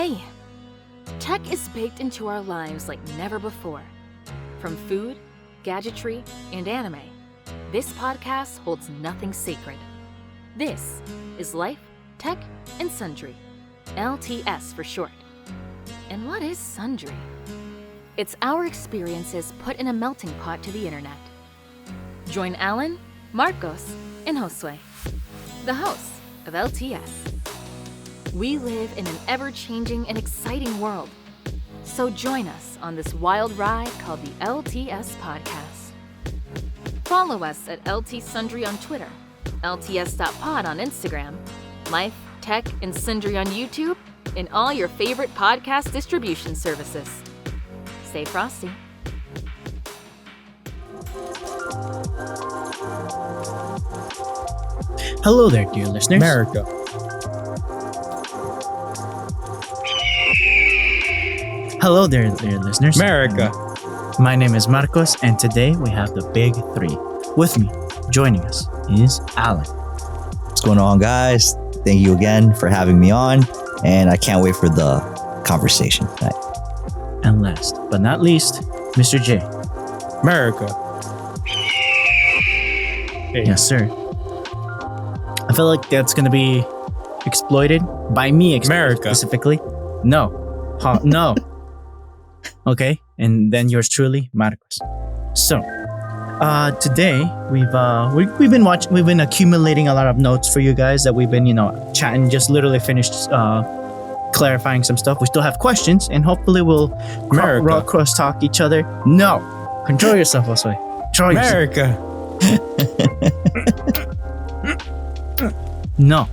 Hey! Tech is baked into our lives like never before. From food, gadgetry, and anime, this podcast holds nothing sacred. This is Life, Tech, and Sundry, LTS for short. And what is Sundry? It's our experiences put in a melting pot to the internet. Join Alan, Marcos, and Josue, the hosts of LTS. We live in an ever-changing and exciting world. So join us on this wild ride called the LTS Podcast. Follow us at LT Sundry on Twitter, LTS.pod on Instagram, Life, Tech, and Sundry on YouTube, and all your favorite podcast distribution services. Stay frosty. Hello there, dear listeners. America. Hello there, dear listeners. America. My name is Marcos, and today we have the big three. With me, joining us, is Alan. What's going on, guys? Thank you again for having me on, and I can't wait for the conversation tonight. And last but not least, Mr. J. America. Hey. Yes, sir. I feel like that's going to be exploited by me America. Specifically. No. No. Okay, and then yours truly, Marcos. So, today we've been accumulating a lot of notes for you guys that we've been, chatting. Just literally finished clarifying some stuff. We still have questions, and hopefully we'll cross talk each other. No, control yourself, Josue. Control yourself. America. No.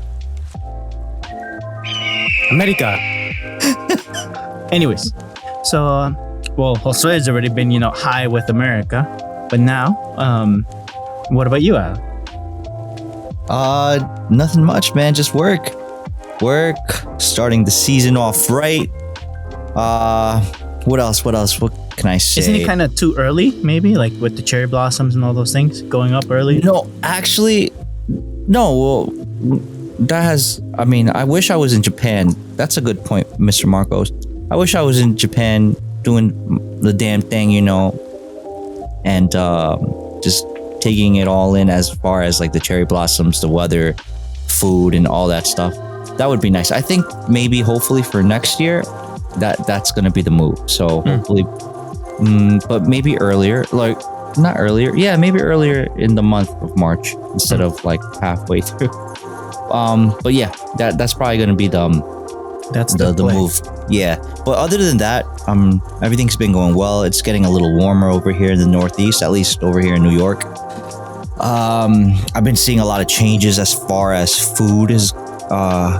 America. Anyways, so Josue has already been, high with America, but now, what about you, Al? Nothing much, man. Just work. Starting the season off right. What else? What can I say? Isn't it kind of too early, maybe, like with the cherry blossoms and all those things going up early? No, actually, no. Well, I wish I was in Japan. That's a good point, Mr. Marcos. I wish I was in Japan doing the damn thing, and just taking it all in as far as like the cherry blossoms, the weather, food, and all that stuff. That would be nice. I think hopefully for next year, that's gonna be the move. So hopefully, but maybe earlier, not earlier. Yeah, maybe earlier in the month of March instead of like halfway through. But yeah, that's probably gonna be the move. Yeah, but other than that, everything's been going well. It's getting a little warmer over here in the Northeast, at least over here in New York. I've been seeing a lot of changes as far as food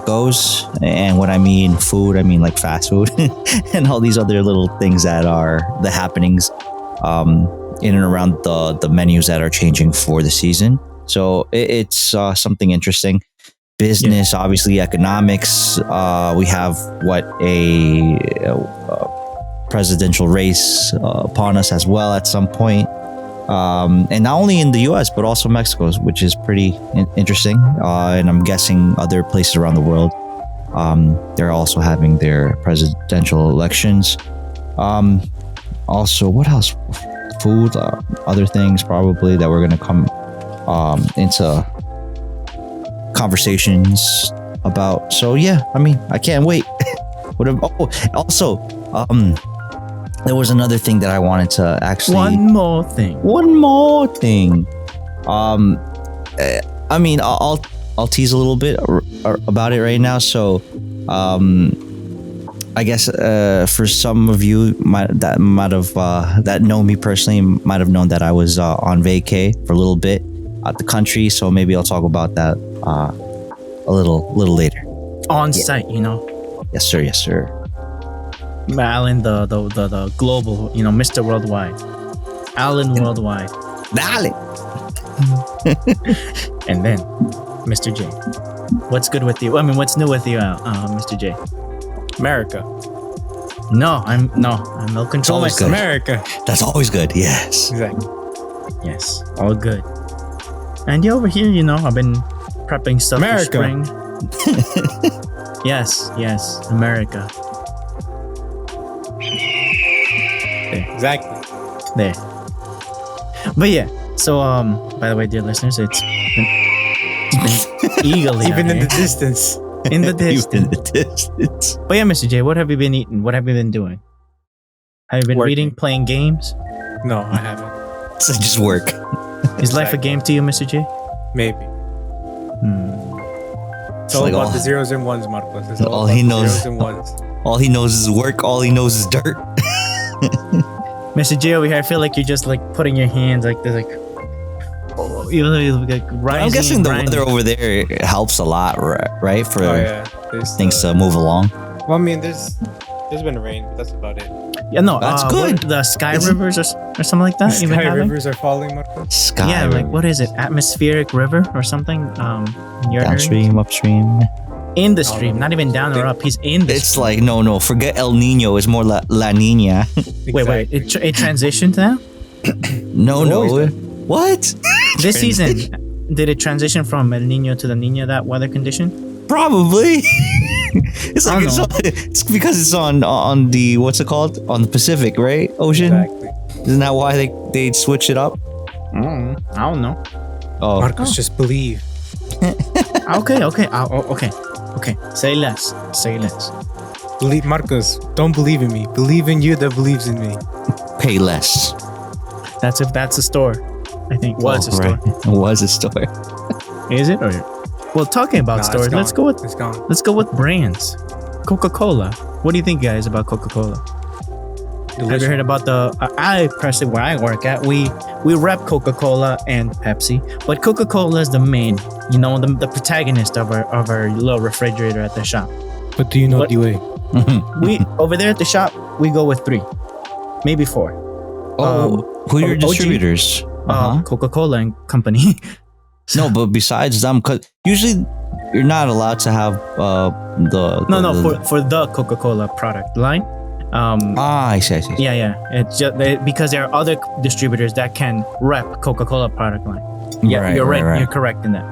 goes, and when I mean food, I mean like fast food and all these other little things that are the happenings in and around the menus that are changing for the season. So it's something interesting. Business, obviously, economics. We have a presidential race upon us as well at some point, and not only in the U.S. but also Mexico, which is pretty interesting. And I'm guessing other places around the world, they're also having their presidential elections. Also, what else? Food, other things probably that we're gonna come into conversations about. So yeah, I can't wait. Also, there was another thing that I wanted to actually. One more thing. I'll tease a little bit about it right now. So, I guess for some of you that know me personally might have known that I was on vacay for a little bit at the country. So maybe I'll talk about that a little later. On site, Yes, sir. Alan, the global, Mr. Worldwide. Alan Worldwide. Alan. And then, Mr. J. What's good with you? What's new with you, Mr. J? America. No, I'll control myself. America. That's always good. Yes. Exactly. Yes, all good. And over here, I've been prepping stuff America. for spring. Yes, America. There. Exactly. There. But yeah. So by the way, dear listeners, it's been eagerly Even out in here. the distance. In the Even distance. the distance. But yeah, Mr. J, what have you been eating? What have you been doing? Have you been Working. reading, playing games? No, I haven't. So just work. Is life a game to you, Mr. J? Maybe. It's all like about all- the zeros and ones, Marcos. It's all all he about the knows- zeros and ones. All he knows is work. All he knows is dirt. Mr. J over here, I feel like you're just like putting your hands like this, like, oh, you know, like rising. I'm guessing and the grinding. weather over there helps a lot, right? For Oh yeah. There's, things to move along. Well, I mean, there's been rain, but that's about it. Yeah, no, That's what- good. the sky It's- rivers or something like that. You've been Sky having? rivers are falling, Marcos. Sky. Yeah, like what is it? Atmospheric river or something? You're Downstream, upstream. in the stream, not even down or up. He's in the. It's like no. Forget El Nino. It's more La Nina. Wait. It transitioned now. No. Always What? This season, did it transition from El Nino to the Nina? That weather condition? Probably. It's I like don't it's because it's on the what's it called, on the Pacific, right? Ocean. Exactly. Isn't that why they switch it up? I don't know. Oh, Marcos, just believe. Okay. Okay. Say less. Believe, Marcos. Don't believe in me. Believe in you that believes in me. pay less. That's if that's a store. I think was a store. Right. It was a store. Is it? Or well, talking about Nah, stores, it's let's gone. go with It's gone. let's go with brands. Coca-Cola. What do you think, guys, about Coca-Cola? Have you heard about the? I personally, where I work at, we rep Coca-Cola and Pepsi, but Coca-Cola is the main, the protagonist of our little refrigerator at the shop. But do you know What? Dewey? We over there at the shop, we go with 3, maybe 4. Who are your OG? distributors? Coca-Cola and Company. No, but besides them, because usually you're not allowed to have for the Coca-Cola product line. I see. Yeah. It's just because there are other distributors that can rep Coca-Cola product line. Yeah, Right, you're right. right. You're correct in that.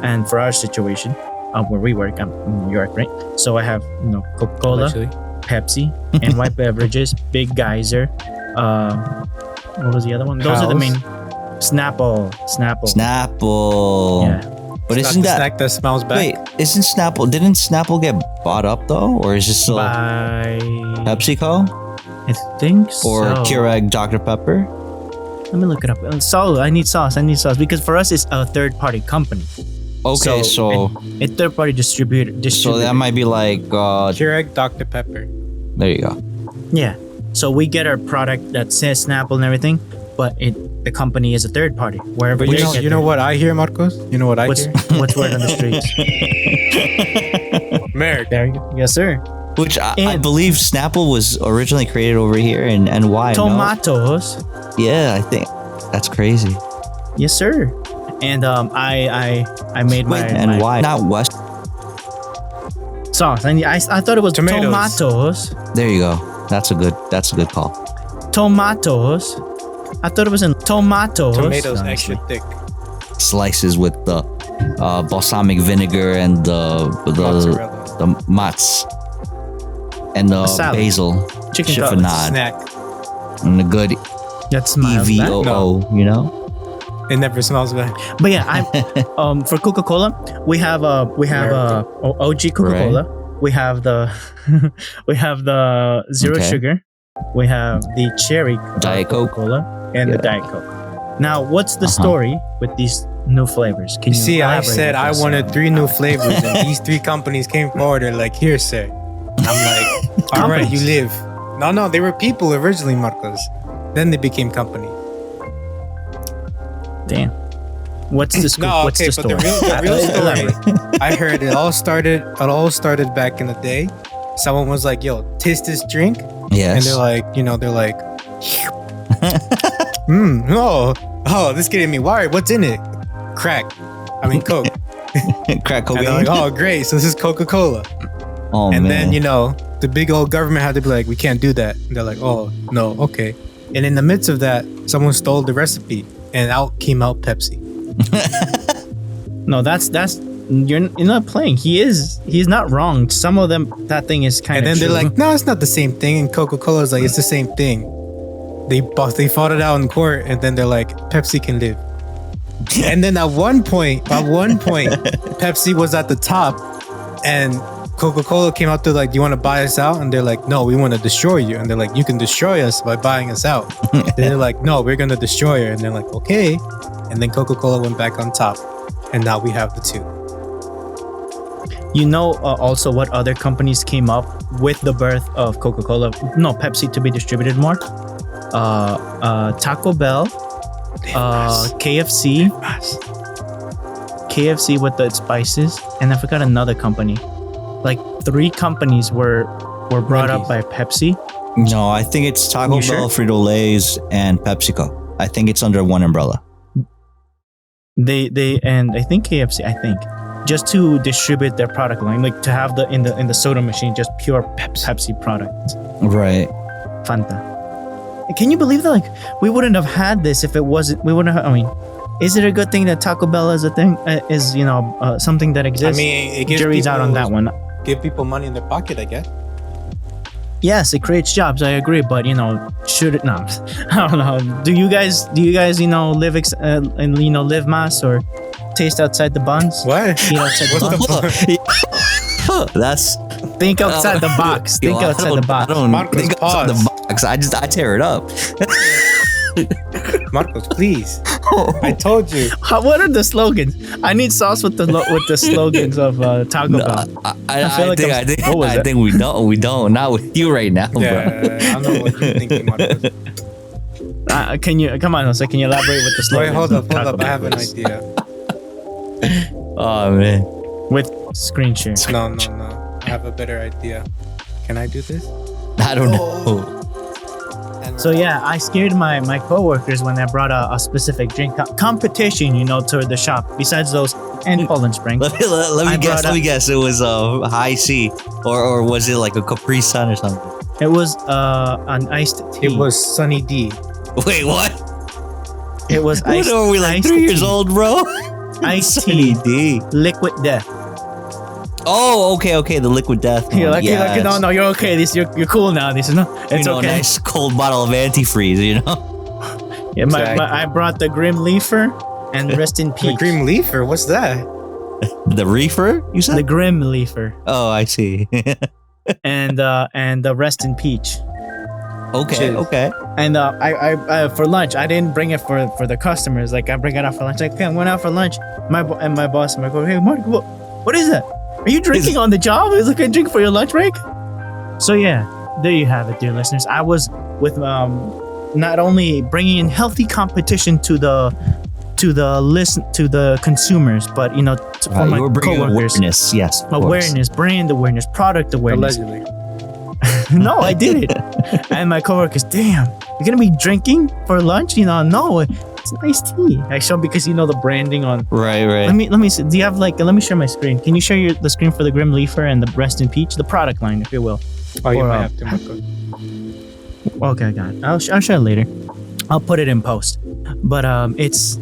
And for our situation, where we work, I'm in New York, right? So I have Coca-Cola, Actually, Pepsi, and white beverages, Big Geyser. What was the other one? Those are the main. Snapple. Snapple. Yeah. But it's isn't not the that snack that smells bad? wait? Isn't Snapple? Didn't Snapple get bought up though, or is it still By PepsiCo I think so. or Keurig Dr Pepper? Let me look it up. I need sauce because for us it's a third-party company. Okay, so a third-party distributor. so that might be like Keurig Dr Pepper. there you go. Yeah. So we get our product that says Snapple and everything, but the company is a third party. Wherever But they get you know their- what I hear, Marcos? You know what I What's hear? what's word on the streets? America. There you go. Yes, sir. Which I And- believe Snapple was originally created over here, and why? No? Tomatoes. Yeah, I think that's crazy. Yes, sir. And I made my, Wait, and my why not West? sauce. I thought it was Tomatoes. tomatoes. There you go. That's a good call. Tomatoes. I thought it was in tomatoes. Tomatoes honestly. extra thick. Slices with the balsamic vinegar and Mozzarella. the mats and the salad. basil Chicken chiffonade Snack. and the good That smiles back. EVOO, you know? It never smells bad. But yeah, I for Coca-Cola, we have OG Coca-Cola. We have the zero Okay. sugar. We have the cherry Diet Coke. Coca-Cola and the Yeah. Diet Coke. Now, what's the story with these new flavors? Can You you see, I elaborate said with I this? wanted 3 new flavors, and these 3 companies came forward. They're like, "Here, sir." I'm like, "All right, you live." No, they were people originally, Marcos. Then they became company. Damn. What's the scoop? No, What's okay, the but story? the real Elaborate. story. I heard it all started back in the day. Someone was like, "Yo, taste this drink," Yes. and they're like, oh, this getting me wired. What's in it? Crack. I mean, Coke. Crack And cocaine. they're like, oh, great. So this is Coca-Cola. Oh, And man. then, the big old government had to be like, we can't do that. And they're like, oh, no, okay. And in the midst of that, someone stole the recipe and out came out Pepsi. No, that's you're not playing. He's not wrong. Some of them, that thing is kind And of. then they're like, no, it's not the same thing. And Coca-Cola is like, it's the same thing. They fought it out in court, and then they're like, Pepsi can live. And then at one point, Pepsi was at the top, and Coca-Cola came out to like, do you want to buy us out? And they're like, no, we want to destroy you. And they're like, you can destroy us by buying us out. And they're like, no, we're going to destroy her. And they're like, okay. And then Coca-Cola went back on top. And now we have the two. You know, also what other companies came up with the birth of Coca-Cola? No, Pepsi to be distributed more. Taco Bell, KFC with the spices, and I forgot another company. Like 3 companies were brought up by Pepsi. No, I think it's Taco Bell, sure? Frito-Lay's, and PepsiCo. I think it's under one umbrella. They and I think KFC. I think just to distribute their product line, like to have in the soda machine just pure Pepsi products. Right. Fanta. Can you believe that? Like we wouldn't have had this if it wasn't. We wouldn't have. I mean, is it a good thing that Taco Bell is a thing? Is something that exists? I mean, it gives jury's out on that one. Give people money in their pocket, I guess. Yes, it creates jobs. I agree, but should it not? I don't know. Do you guys live live mass or taste outside the buns? What? Eat outside the buns? That's Think outside the box. Think outside the box. I don't Marcos, think outside the box. I tear it up. Marcos, please. I told you. What are the slogans? I need sauce with the slogans of Taco Bell. I think we don't. Not with you right now, bro. I don't know what you're thinking, Marcos. Can you come on, Jose? Can you elaborate with the slogans? Wait, hold up. Taco I have an Bell? idea. Oh man. With screen share. No. I have a better idea. Can I do this? I don't know. So yeah, I scared my coworkers when I brought a specific drink competition, to the shop. Besides those and Poland Spring. Let me guess. It was high C, or was it like a Capri Sun or something? It was an iced tea. It was Sunny D. Wait, what? It was iced. What are we like 3 years old, bro? Iced tea. D. Liquid death. Oh, okay. The liquid death. You're lucky, no, you're okay. You're cool now. It's okay. A nice cold bottle of antifreeze, Yeah, Exactly. I brought the Grim Leafer and Rest in Peach. The Grim Leafer? What's that? The reefer, you said? The Grim Leafer. Oh, I see. and the Rest in Peach. Okay. And I for lunch, I didn't bring it for the customers. Like I bring it out for lunch. Like, okay, I went out for lunch. My boss, I'm like, hey, Mark, what is that? Are you drinking on the job? Is it a drink for your lunch break? So yeah, there you have it, dear listeners. I was with not only bringing in healthy competition to the consumers, but for my you were bringing coworkers. awareness, yes, Awareness, brand awareness, product awareness. Allegedly. No, I did it. And my coworkers, damn, you're gonna be drinking for lunch? No, it's nice tea. I show because the branding on. Right. Let me see. Do you have let me share my screen. Can you share the screen for the Grim Leafer and the Rest in Peach, the product line, if you will? Oh, you might have to, Marcos. Okay, I got it. I'll share it later. I'll put it in post. But it's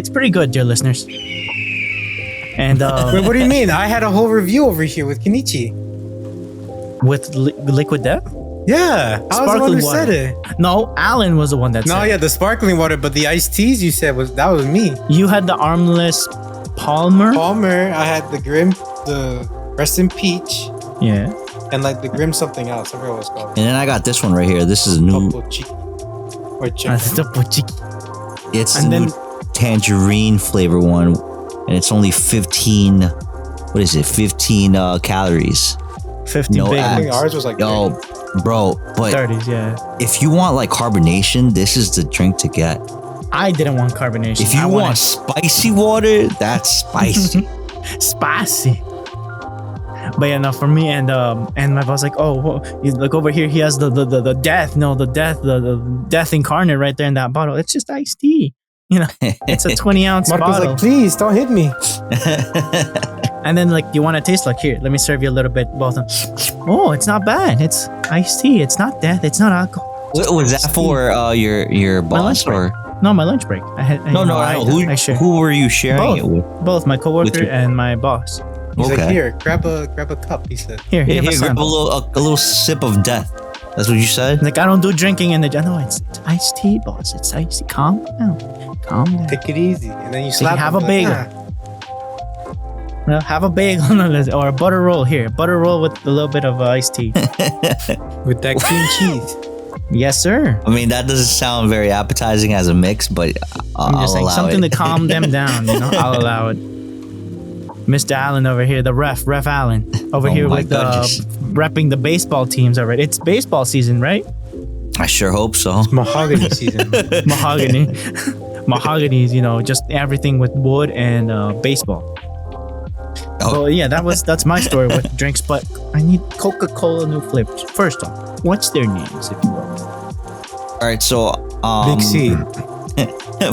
pretty good, dear listeners. And Wait, what do you mean? I had a whole review over here with Kenichi. with liquid death. Yeah, I was the one who said it. No, Alan was the one that said it. Yeah, the sparkling water, but the iced teas you said was me. You had the armless Palmer. I had the Grim, the Rest in Peach, Yeah. and like the Grim something else. I forgot what it's called. And then I got this one right here. This is a new. Topo Chico. Or That's chicken. the pochiki. It's And the new tangerine flavor one, and it's only 15. What is it? 15 calories. 50 No big. I think ones. ours was like Yo, bro, but 30s, yeah. if you want like carbonation, this is the drink to get. I didn't want carbonation. If you I want wanted spicy water, that's spicy. spicy. But yeah, no, for me and my boss like, oh, well, you look over here. He has the death, the death incarnate right there in that bottle. It's just iced tea. It's a 20-ounce Marco's bottle. like, please don't hit me. And then you want to taste like, here, let me serve you a little bit, both of them. Oh, it's not bad. It's iced tea. It's not death. It's not alcohol. What was that for? Your boss lunch or? No, my lunch break. I had No. I share. Who were you sharing Both. it with? Both my coworker With your- and my boss. He's Okay. like, here, grab a cup. He said. Here, Here, have a grab sample. a little sip of death. That's what you said? Like, I don't do drinking in the gym. No, it's iced tea, boss. It's iced tea. Calm down. Calm down. Take it easy. And then you So you slap have them, a bagel. Well, have a bagel or a butter roll here. Butter roll with a little bit of iced tea. With that cream cheese. Yes, sir. I mean, that doesn't sound very appetizing as a mix, but I'm I'll just saying allow something it. to calm them down. You know, I'll allow it. Mr. Allen over here, the ref Allen over Oh here my with goodness. repping the baseball teams already. It's baseball season, right? I sure hope so. Mahogany season. Mahogany, mahogany's, you know, just everything with wood and baseball. Oh. So yeah, that's my story with drinks. But I need Coca-Cola new flavors. First off, what's their names, if you will? All right, so Big C.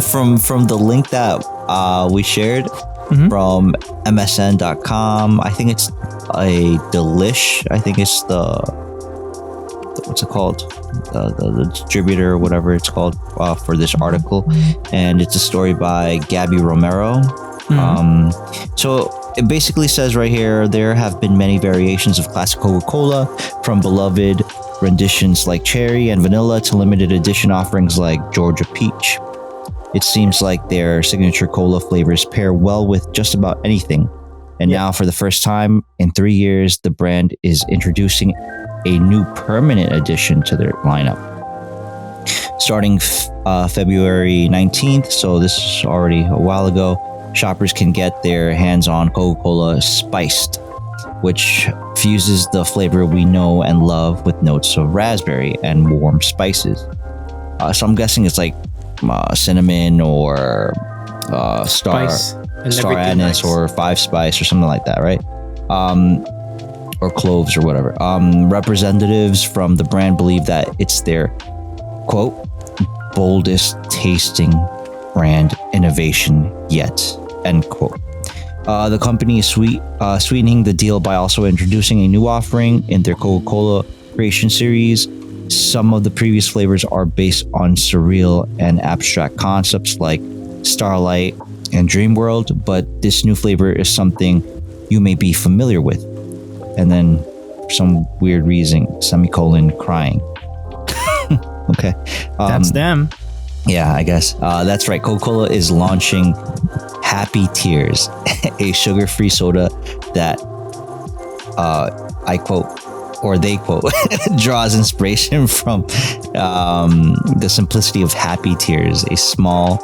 from the link that we shared Mhm. from MSN.com, I think it's a Delish. I think it's the what's it called? The distributor or whatever it's called for this article, and it's a story by Gabby Romero. So it basically says right here, there have been many variations of classic Coca-Cola, from beloved renditions like cherry and vanilla to limited edition offerings like Georgia Peach. It seems like their signature cola flavors pair well with just about anything. And now, for the first time in 3 years, the brand is introducing a new permanent addition to their lineup. Starting February 19th, so this is already a while ago, shoppers can get their hands on Coca-Cola Spiced, which fuses the flavor we know and love with notes of raspberry and warm spices. So I'm guessing it's like cinnamon or star everything anise nice. or 5 spice or something like that, right? Or cloves or whatever. Representatives from the brand believe that it's their, quote, boldest tasting brand innovation yet, end quote. The company is sweetening the deal by also introducing a new offering in their Coca-Cola Creation Series. Some of the previous flavors are based on surreal and abstract concepts like Starlight and Dream World, but this new flavor is something you may be familiar with. And then, for some weird reason, semicolon crying. Okay. That's them. Yeah, I guess. That's right. Coca-Cola is launching Happy Tears, a sugar-free soda that, I quote, or they quote, draws inspiration from the simplicity of Happy Tears, a small,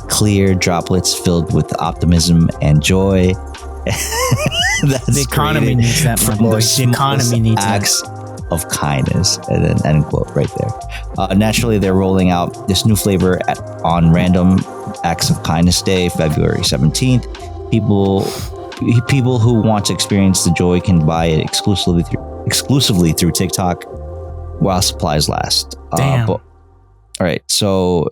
clear droplets filled with optimism and joy. That's The economy created needs that, my from boy. The economy smallest needs that. acts of kindness, and then end quote right there. Naturally, they're rolling out this new flavor on Random Acts of Kindness Day, February 17th. People who want to experience the joy can buy it exclusively through TikTok while supplies last. Damn. All right, so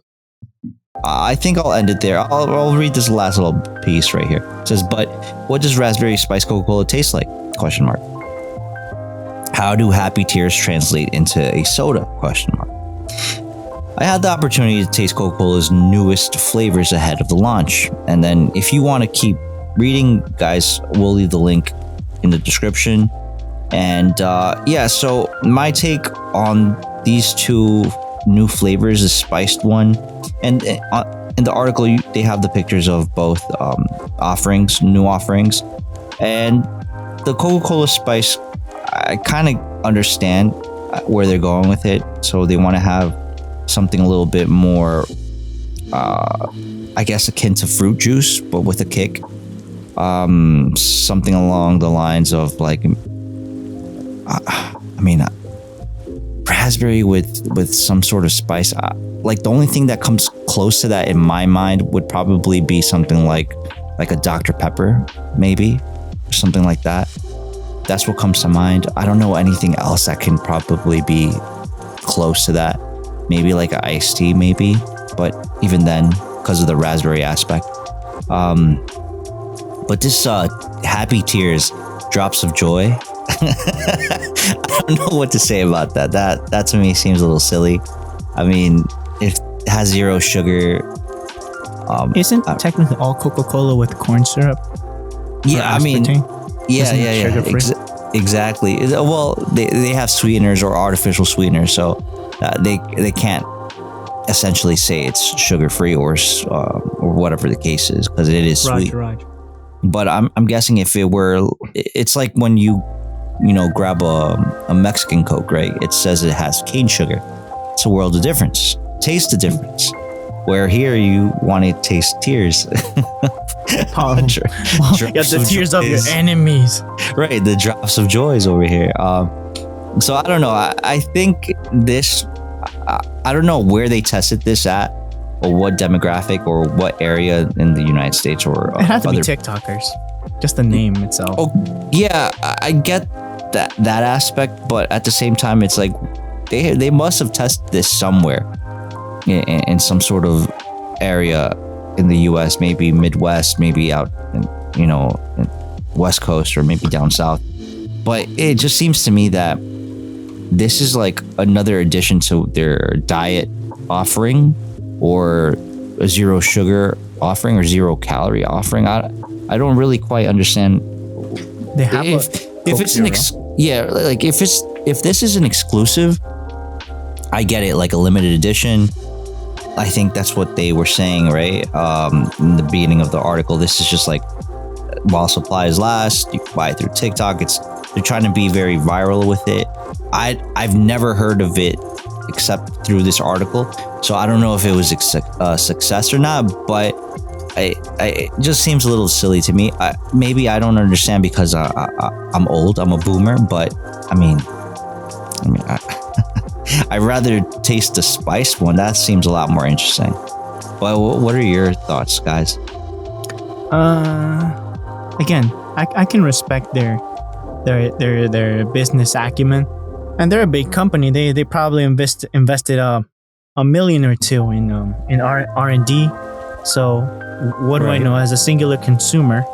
I think I'll end it there. I'll read this last little piece right here. It says, but what does raspberry spice Coca-Cola taste like? Question mark. How do Happy Tears translate into a soda? Question mark. I had the opportunity to taste Coca-Cola's newest flavors ahead of the launch. And then if you want to keep reading, guys, we'll leave the link in the description. And yeah, so my take on these two new flavors, the spiced one, and in the article, they have the pictures of both new offerings. And the Coca-Cola Spice, I kind of understand where they're going with it. So they want to have something a little bit more, I guess, akin to fruit juice, but with a kick. Something along the lines of like, raspberry with some sort of spice. Like the only thing that comes close to that in my mind would probably be something like a Dr. Pepper, maybe, or something like that. That's what comes to mind. I don't know anything else that can probably be close to that. Maybe like an iced tea, maybe. But even then, because of the raspberry aspect. But this Happy Tears, Drops of Joy. I don't know what to say about that. That to me seems a little silly. I mean, it has zero sugar. Isn't technically all Coca-Cola with corn syrup? Yeah, I mean, aspartame? yeah, Isn't it yeah, sugar-free? Exactly. Well, they have sweeteners or artificial sweeteners, so they can't essentially say it's sugar free or whatever the case is, because it is sweet. Right. But I'm guessing if it were, it's like when you grab a Mexican Coke, right? It says it has cane sugar. It's a world of difference. Taste the difference. Where here you want to taste tears. The tears of your enemies. Right, the drops of joys over here. So I don't know. I think this. I don't know where they tested this at, or what demographic, or what area in the United States, or it had to be TikTokers. Just the name itself. Oh yeah, I get that aspect, but at the same time, it's like they must have tested this somewhere in some sort of area in the U.S., maybe Midwest, maybe out in West Coast, or maybe down south. But it just seems to me that this is like another addition to their diet offering, or a zero sugar offering, or 0 calorie offering. I don't really quite understand. They have if it's an like if this is an exclusive, I get it, like a limited edition. I think that's what they were saying, right? In the beginning of the article, this is just like while supplies last, you can buy it through TikTok. They're trying to be very viral with it. I've never heard of it except through this article, so I don't know if it was a success or not. But it just seems a little silly to me. Maybe I don't understand because I'm old. I'm a boomer, but I mean. I'd rather taste the spiced one. That seems a lot more interesting. But what are your thoughts, guys? Again, I can respect their business acumen, and they're a big company. They probably invested $1 million or $2 million in R&D. So what do I know as a singular consumer?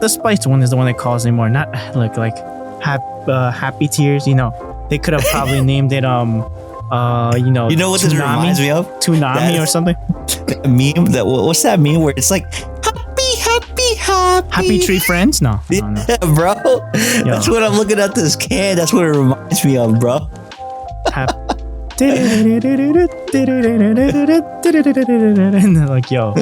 The spiced one is the one that calls me more, not like happy tears. They could have probably named it You know what this reminds me of? Tsunami or something. Meme what's that meme where it's like Happy Tree Friends? No. Yeah, bro. That's what I'm looking at this can. That's what it reminds me of, bro. And they're like, yo,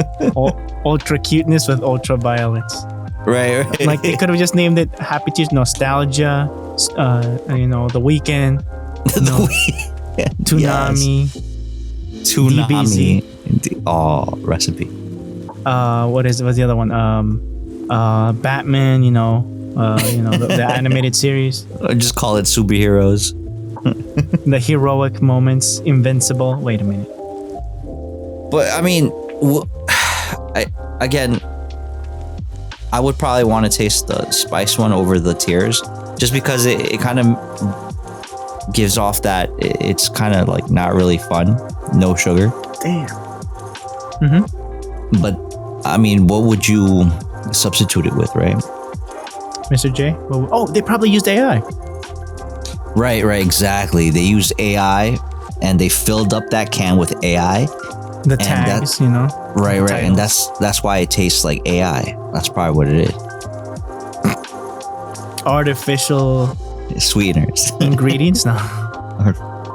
ultra cuteness with ultra violence. Right. Like they could have just named it Happy Tears Nostalgia, The Weekend, Tsunami, Tsunami. Oh, recipe. What's the other one? Batman, the animated series. Or just call it superheroes. The heroic moments, Invincible. Wait a minute. But I mean, I would probably want to taste the spice one over the tears, just because it kind of gives off that it's kind of like not really fun, no sugar. Damn. But I mean, what would you substitute it with, right? Mr. J? They probably used AI. Right, exactly. They used AI and they filled up that can with AI. The tags, Right, and that's why it tastes like AI. That's probably what it is. Artificial sweeteners. Ingredients? No.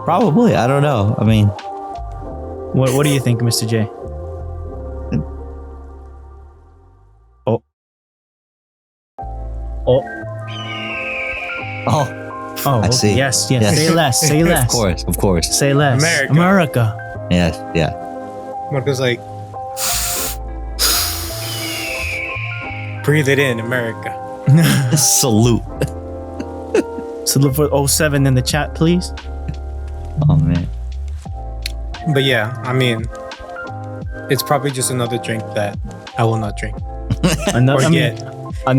Probably. I don't know. I mean, what do you think, Mr. J? Oh, I see. Yes. Say less. Of course. Say less. America. Yeah. Marco's like, breathe it in, America. Salute. Salute for 07 in the chat, please. Oh, man. But yeah, I mean, it's probably just another drink that I will not drink. Another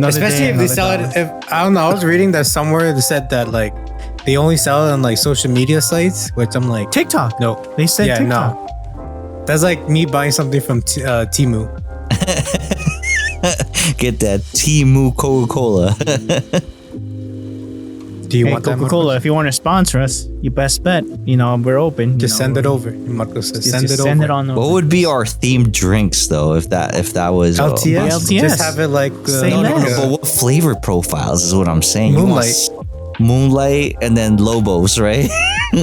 Especially day, if they sell it. If I don't know, I was reading that somewhere they said that like they only sell it on like social media sites, which I'm like, TikTok. No, they said TikTok. No. That's like me buying something from Temu. Get that Temu Coca-Cola. Do you Hey, want that, Coca-Cola, Marcos? if you want to sponsor us, you best bet. We're open. Just send it over. Marcos says, send it over. Send it on over. What would be our themed drinks though if that was LTS? LTS. Just have it like Say No, less. but what flavor profiles is what I'm saying. You want Moonlight. Moonlight and then Lobos, right?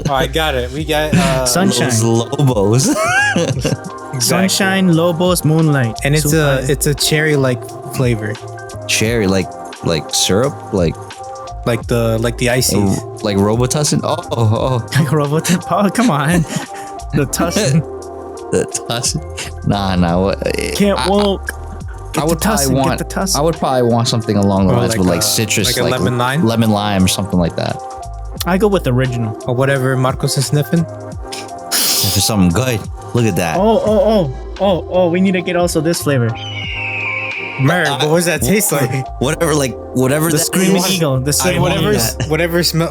Oh, I got it. We got Sunshine. Those Lobos. exactly. Sunshine, Lobos, Moonlight. and it's Super. it's a cherry like flavor, Cherry, like syrup, like the ices. like Robitussin. Oh, Like Robotip. Oh, come on. The Tussin. the Tussin. Nah. What? Can't walk. Get I would the Tussin. probably Get the Tussin. I would probably want something along the Or lines like with like a- citrus, like a lemon lime? lemon lime, or something like that. I go with original. Or whatever Marcos is sniffing. If it's something good, look at that. Oh, we need to get also this flavor. Mer, what does that taste like? Whatever The that Screaming is. Eagle. The I Screaming want Eagle. that.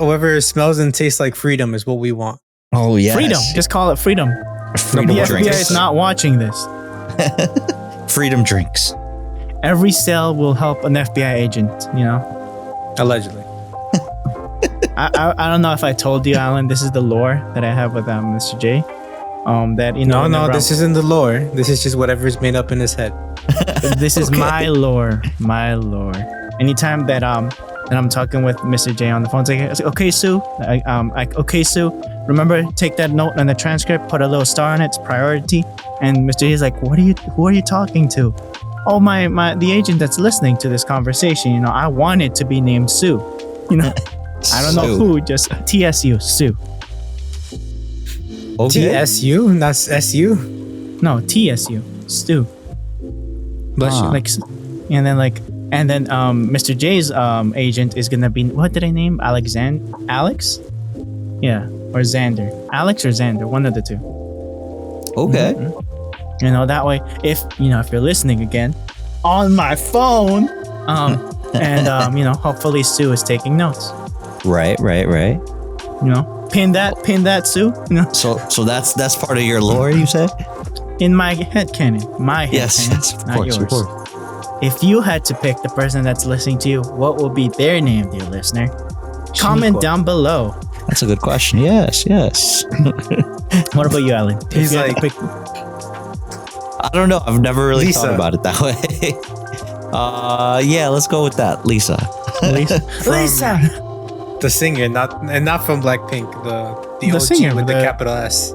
Whatever smells and tastes like freedom is what we want. Oh yes. Freedom. Just call it freedom. Freedom The drinks. FBI is not watching this. Freedom drinks. Every sale will help an FBI agent, Allegedly. I don't know if I told you, Alan, this is the lore that I have with Mr. J. That No, whenever this isn't the lore. This is just whatever's made up in his head. this is Okay. my lore. Anytime that I'm talking with Mr. J on the phone, it's like, okay, Sue. Okay, Sue. Remember, take that note on the transcript, put a little star on it. It's priority. And Mr. J is like, who are you talking to? Oh, the agent that's listening to this conversation. I want it to be named Sue. I don't know Sue. who. Just TSU, Sue. Okay. TSU, not SU. No, TSU, Stu. Bless you. Ah. And then Mr. J's agent is gonna be, what did I name? Alex? Yeah, or Xander. Alex or Xander, one of the two. Okay. That way, if you're listening again on my phone, hopefully Sue is taking notes. Right. Pin that Sue. So that's part of your lore, you say? In my head canon, Yes, of not course, yours. of course. If you had to pick the person that's listening to you, what will be their name, dear listener? Comment Shiniqua. down below. That's a good question. Yes. What about you, Alan? If He's you had to like- pick- I don't know. I've never really Lisa. thought about it that way. Yeah, let's go with that, Lisa. Lisa. The singer, not from Blackpink. The The OG singer with the with the- capital S.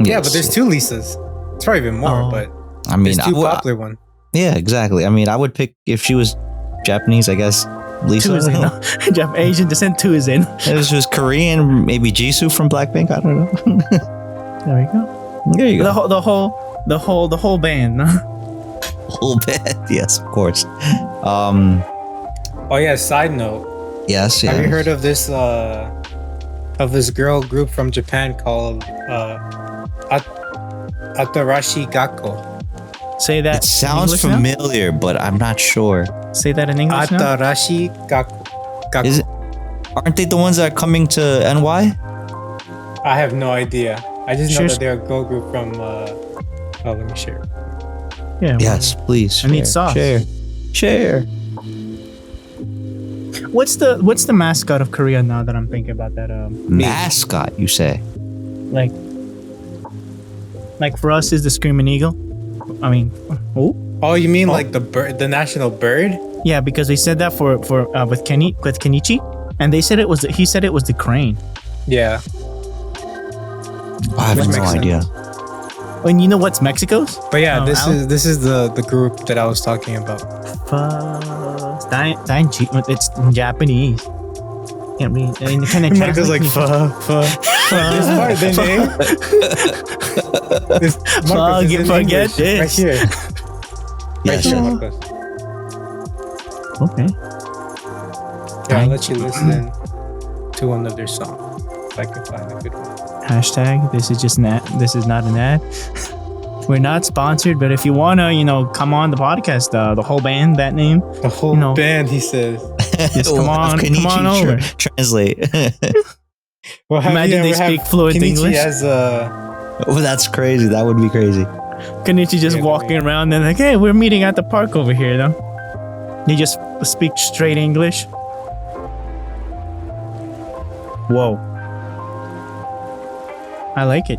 Yeah, but there's two Lisas. It's probably even more, Oh. but I mean, there's two popular one. yeah, exactly. I mean, I would pick if she was Japanese, I guess Lisa. Two is in. Jeff, Asian descent, two is in. If she was Korean, maybe Jisoo from Blackpink. I don't know. There we go. There you go. The whole band. Whole bit. Yes, of course. Oh yeah. Side note. Yes. Have you yes. heard of this girl group from Japan called Atarashi Gakko? Say that. It sounds in English now? familiar, but I'm not sure. Say that in English now. Atarashi Gakko. Is it? Aren't they the ones that are coming to NY? I have no idea. I just know Sure. that they're a girl group from. Let me share. Yeah. Yes, please. I need share, sauce. Share. What's the mascot of Korea now that I'm thinking about that? Mascot, you say? Like for us is the Screaming Eagle. I mean, Oh, you mean like the bird, the national bird? yeah, because they said that for with Kenichi, and he said it was the crane. Yeah. I have Which no makes idea. And you know what's Mexico's? But yeah, Oh, this Alan? is the group that I was talking about. It's in Japanese. Can't read. I mean, kind of Marco's like This part, the name. This, Marcos, is in Forget English, this. Right here. Right Yes. here, Marcos. Okay. Yeah, I'll let you listen to one of their songs. If I can find a good one. Hashtag. This is just an ad. This is not an ad. We're not sponsored, but if you wanna, come on the podcast, the whole band, that name, The whole band, he says. just come on over. Translate. Well, Imagine they speak fluent Kenichi English. as Oh, that's crazy. That would be crazy. Kenichi just Yeah, walking around and like, hey, we're meeting at the park over here, though. He just speak straight English. Whoa. I like it.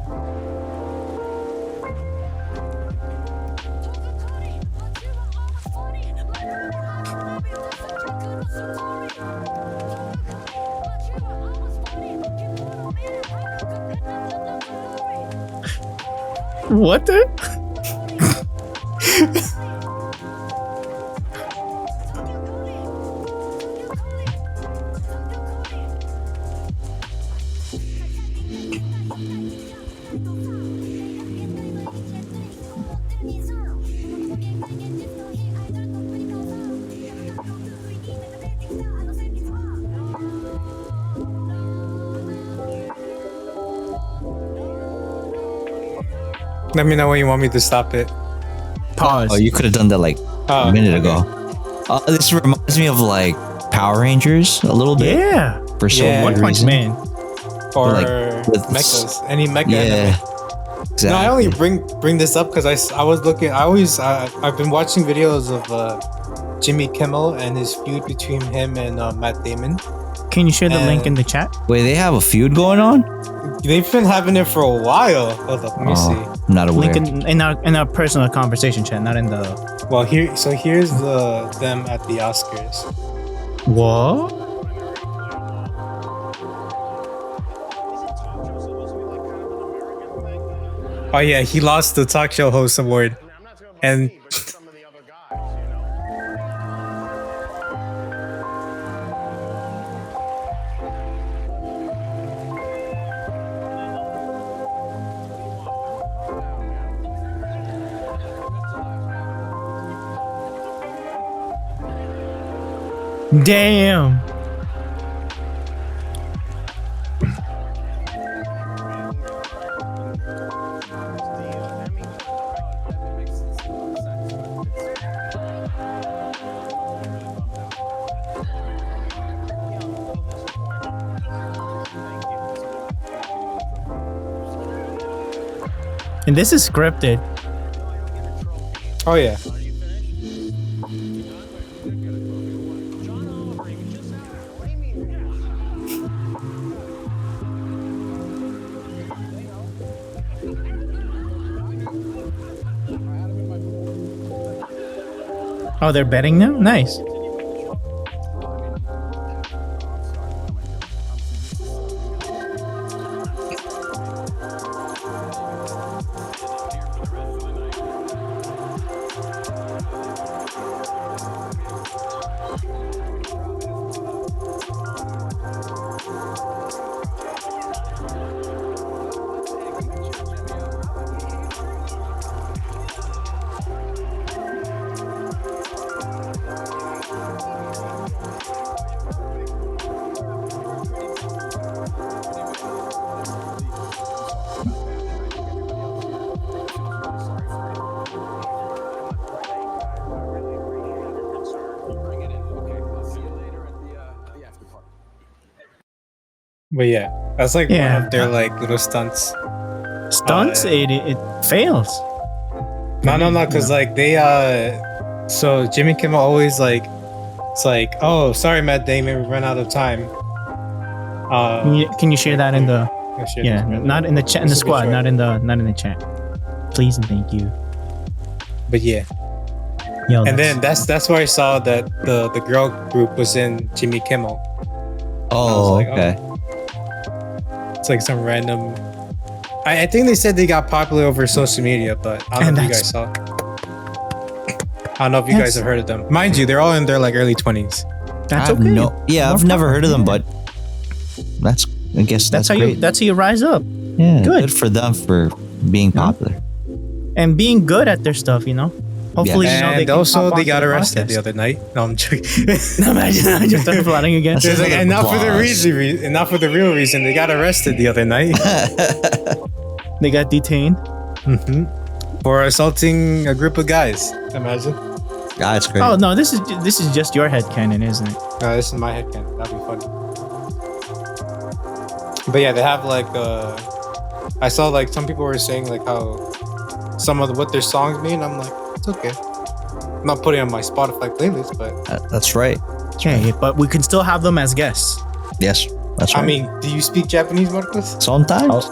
What the? Let me know when you want me to stop it. Pause. Oh, you could have done that like Oh, a minute okay. ago. This reminds me of like Power Rangers a little bit. Yeah. For some Yeah. One weird Punch reason. Man. Or Like, with mechas. Any mecha Yeah. anime. Exactly. No, I only bring this up because I was looking. I've been watching videos of Jimmy Kimmel and his feud between him and Matt Damon. Can you share the link in the chat? Wait, they have a feud going on? They've been having it for a while. Hold up, let me see. I'm not aware. Link in our personal conversation chat, not in the. Well, here's them at the Oscars. What? Oh yeah, he lost the talk show host award, and Damn. And this is scripted. oh yeah, Oh, they're betting now? Nice. but yeah, that's like Yeah. one of their like little stunts. Stunts, it fails. No, because like they so Jimmy Kimmel always like, it's like, oh sorry Matt Damon, we ran out of time. Can you share that in the? I'll share Yeah, this, not in the chat, in the This will be squad, short. not in the chat. Please and thank you. But yeah, Yo, and then that's where I saw that the girl group was in Jimmy Kimmel. Oh, like, okay. It's like some random. I think they said they got popular over social media, but I don't know if you guys saw. I don't know if you guys have heard of them. Mind you, they're all in their like early 20s. that's I've okay. I've More never power, heard of them, yeah. but I guess that's how great. you rise up yeah, good. good for them for being popular. and being good at their stuff. You know, hopefully, you know, And can also pop they onto got the arrested podcast. the other night. No, I'm joking. Imagine I just started flooding again. That's- It's like, and not for the Applause. reason, and not for the real reason. They got arrested the other night They got detained. for assaulting a group of guys. Imagine. That's great. Oh no, this is just your headcanon, isn't it? This is my headcanon. That'd be funny. But yeah, they have like I saw like some people were saying like how some of what their songs mean. I'm like, it's okay. I'm not putting it on my Spotify playlist, but That's right. Okay, but we can still have them as guests. Yes. That's right. I mean, do you speak Japanese, Marcos? Sometimes.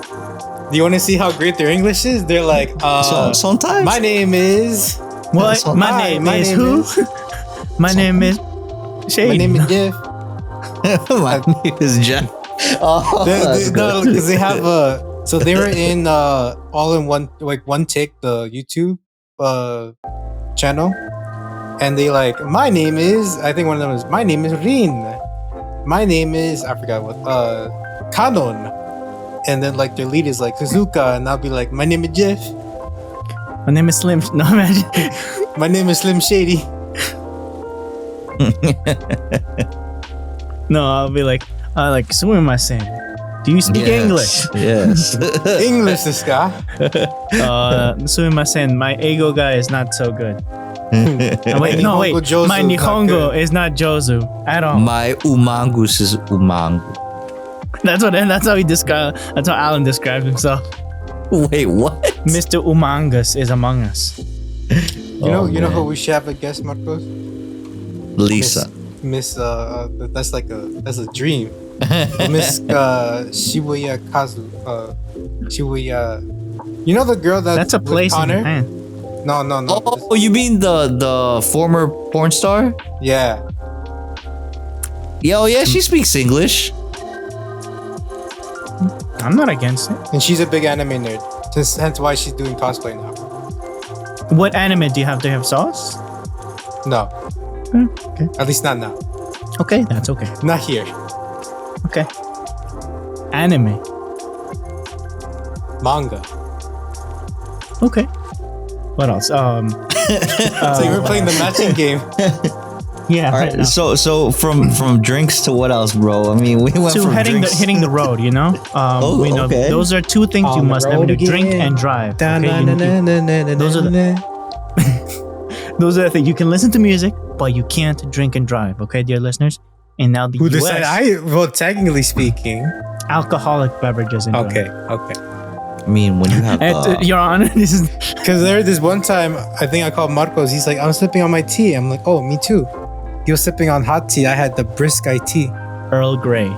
Do you want to see how great their English is? They're like, Sometimes. my name is... What? So- my Hi, name my is name who? is- My name is Shady. My name is Jeff. My name is Jeff. Oh, that's good. Because they have so they were in all in one, like one take, the YouTube channel, and they like, my name is, I think one of them is, my name is Rin, my name is, I forgot what, Kanon, and then like their lead is like Suzuka, and I'll be like, my name is Jeff, My name is Slim. No, imagine. my name is Slim Shady. No, I'll be like, so what am I saying? Do you speak English? Yes. English, this guy. So am I saying my ego guy is not so good? My Wait, no, wait. Nihongo Josue My is not Nihongo good. is not Josue at all. My umangus is umangu. That's how he describe. That's how Alan describes himself. Wait, what? Mr. Umangus is among us. You know man. who we should have a guest, Marcos? Lisa. Miss that's a dream. Miss Shibuya Kazu. Shibuya. You know the girl That's a with place in Connor? Japan. No. Oh, you mean the former porn star? Yeah. Yeah, she speaks English. I'm not against it. And she's a big anime nerd. Hence why she's doing cosplay now. What anime do you have? Do you have sauce? No. Okay. At least not now. Okay, that's okay. Not here. Okay. Anime. Manga. Okay. What else? So you were playing the matching game. Yeah. All right right. now. So from drinks to what else, bro? I mean, we went To from drinks. hitting the road, you know. We know okay. those are two things you On the must never do: road drink again. and drive. Okay? Those are Those are the things. You can listen to music, but you can't drink and drive. Okay, dear listeners. And now the Who US, decided? Well, technically speaking. alcoholic beverages. And Okay. drive. Okay. I mean, when you have Your Honor, this is Because there this one time, I think I called Marcos. He's like, I'm sipping on my tea. I'm like, oh, me too. He was sipping on hot tea. I had the brisk tea. Earl Grey.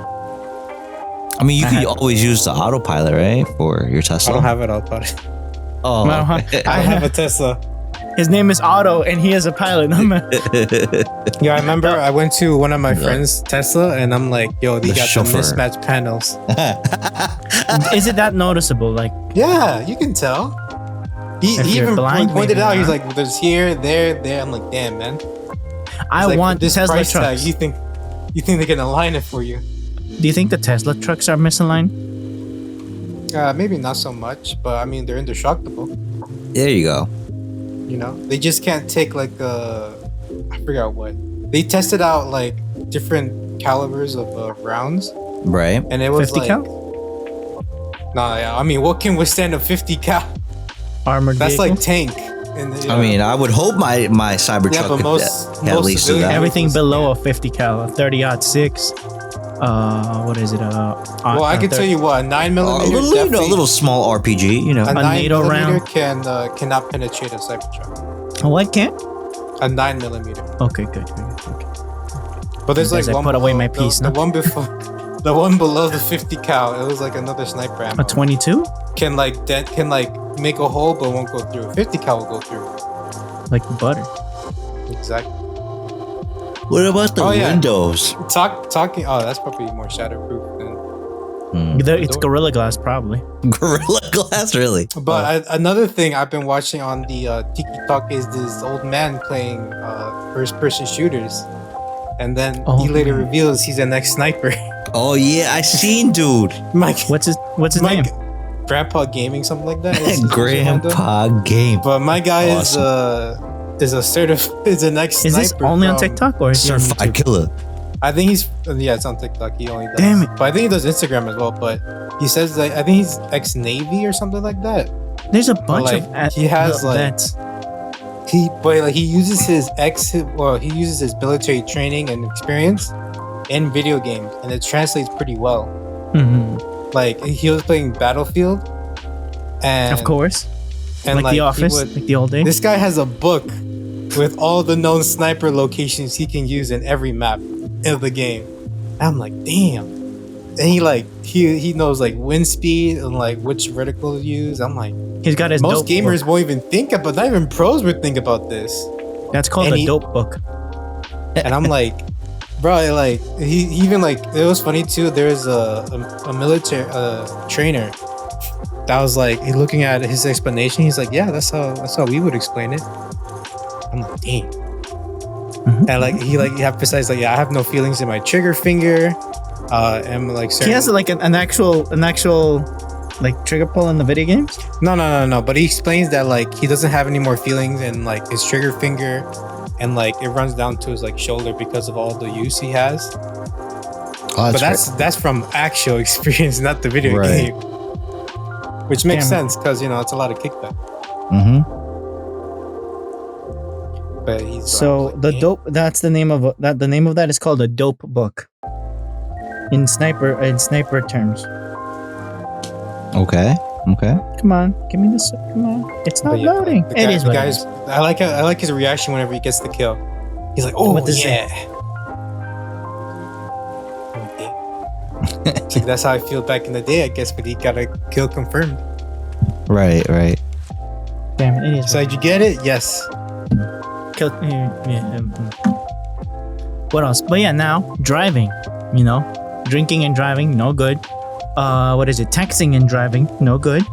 I mean, you could always use the autopilot, right, for your Tesla. I don't have it all, but Oh, Well, okay. I have a Tesla. His name is Otto, and he is a pilot. Yeah, I remember I went to one of my friends' Tesla, and I'm like, yo, they The got chauffeur. the mismatched panels. Is it that noticeable? Like, Yeah, you can tell. He If you're even blind, pointed maybe out. He's not. like, well, there's here, there. I'm like, damn, man. I He's like, want this Tesla price trucks. tag. You think they can align it for you? Do you think the Tesla trucks are misaligned? Maybe not so much, but I mean, they're indestructible. There you go. You know, they just can't take like I forgot what. They tested out like different calibers of rounds, Right. and it was 50 like, cal? nah, yeah. I mean, what can withstand a 50 cal? Armored That's vehicle? like tank. And, I mean, I would hope my Cybertruck Yeah, but could most at least do civilian that. Everything vehicles below a can't. 50 cal, a 30-06. What is it? Well, I can tell you what, a 9 A millimeter, little, a little small RPG, you know. a 9 NATO millimeter round. cannot penetrate a Cybertruck. What can't? A 9 millimeter. Okay, good. Okay. But there's like Because I one put away below- my piece, The no? one before, the one below the 50 cal. It was like another sniper ammo. A 22? Can like make a hole but won't go through. 50 cal will go through. Like butter. Exactly. What about the Oh, yeah. windows? Talking. Oh, that's probably more shatterproof than. It's Gorilla Glass, probably. Gorilla Glass, really? But another thing I've been watching on the TikTok is this old man playing first-person shooters, and then Oh, he later man. reveals he's an ex-sniper. Oh yeah, I seen, dude. Mike, What's his name? Grandpa Gaming, something like that. Is his handle. Grandpa game. But my guy Awesome. is an ex-sniper. Is this only on from- TikTok or is he on Certified YouTube? killer. I think he's it's on TikTok. He only does. Damn it. But I think he does Instagram as well. But he says like I think he's ex-Navy or something like that. There's a bunch like, of he has, like, vets. He uses he uses his military training and experience in video games, and it translates pretty well. Mhm. Like he was playing Battlefield, and Of course. and Like The he Office, would- like the old days. this guy has a book with all the known sniper locations he can use in every map of the game. I'm like, damn. And he knows like wind speed and like which vertical to use. I'm like, He's got his most dope gamers book. won't even think about. Not even pros would think about this. That's called and a he- dope book. And I'm like, bro, like he even like it was funny too. There's a military trainer that was like he looking at his explanation. He's like, yeah, that's how we would explain it. I'm like, dang. Mhm. And like he emphasized like, yeah, I have no feelings in my trigger finger. And like He has certain- like an actual like trigger pull in the video games. no. But he explains that like he doesn't have any more feelings in like his trigger finger, and like it runs down to his like shoulder because of all the use he has. Oh, But that's from actual experience, not the video Right. game. Which makes Damn. sense because it's a lot of kickback. Mm-hmm. But he's So like, the "Damn." dope. That's the name of that. The name of that is called a dope book. In sniper terms. Okay. Come on, give me this. Come on, it's not But yeah, loading. the It guy- is the what it guys. is. I like his reaction whenever he gets the kill. He's like, "Oh What does he yeah." So that's how I feel back in the day, I guess. But he got a kill confirmed. Right. Damn, it is. So did you get it? Yes. Kill, what else? But yeah, now driving. Drinking and driving, no good. What is it? Texting and driving, no good.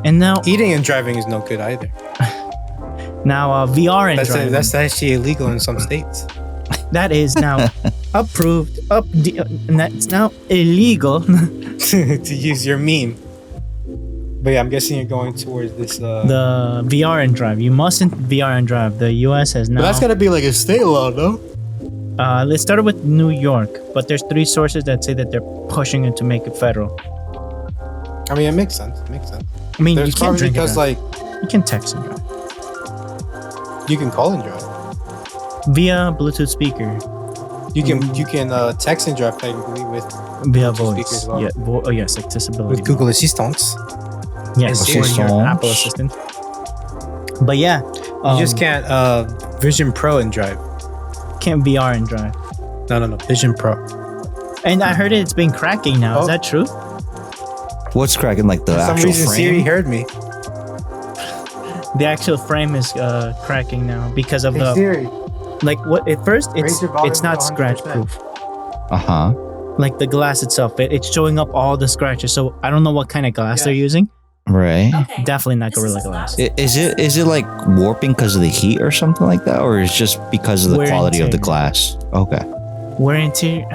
And now Eating and driving is no good either. VR and driving. That's actually illegal in some states. That is now approved. And that's now illegal. To use your meme. But yeah, I'm guessing you're going towards this. The VR and drive. You mustn't VR and drive. The U.S. has now. But that's gotta be like a state law, no? Let's start with New York, but there's 3 sources that say that they're pushing it to make it federal. I mean, it makes sense. It makes sense. I mean, There's you can't probably drink because it. like You can text and drive you can call and drive. via Bluetooth speaker, You can text and drive technically with via Bluetooth voice. speaker as well. Yeah. Oh yes, accessibility. with Google Assistants. Yes, and or Siri. your Apple Assistant. But yeah, You just can't Vision Pro and drive. can't VR and drive. No. Vision Pro. And I heard it's been cracking now. Is Oh. that true? What's cracking? Like the For some actual reason, frame? Siri heard me. The actual frame is cracking now because of Hey the Siri. like what at first Raise your volume it's not to scratch 100%. proof. Uh-huh. Like the glass itself, it's showing up all the scratches. So I don't know what kind of glass they're using. Right. Definitely not Gorilla Glass. Is it like warping because of the heat or something like that, or is it just because of the Wear and quality of the tear. glass? Okay. Wear and tear.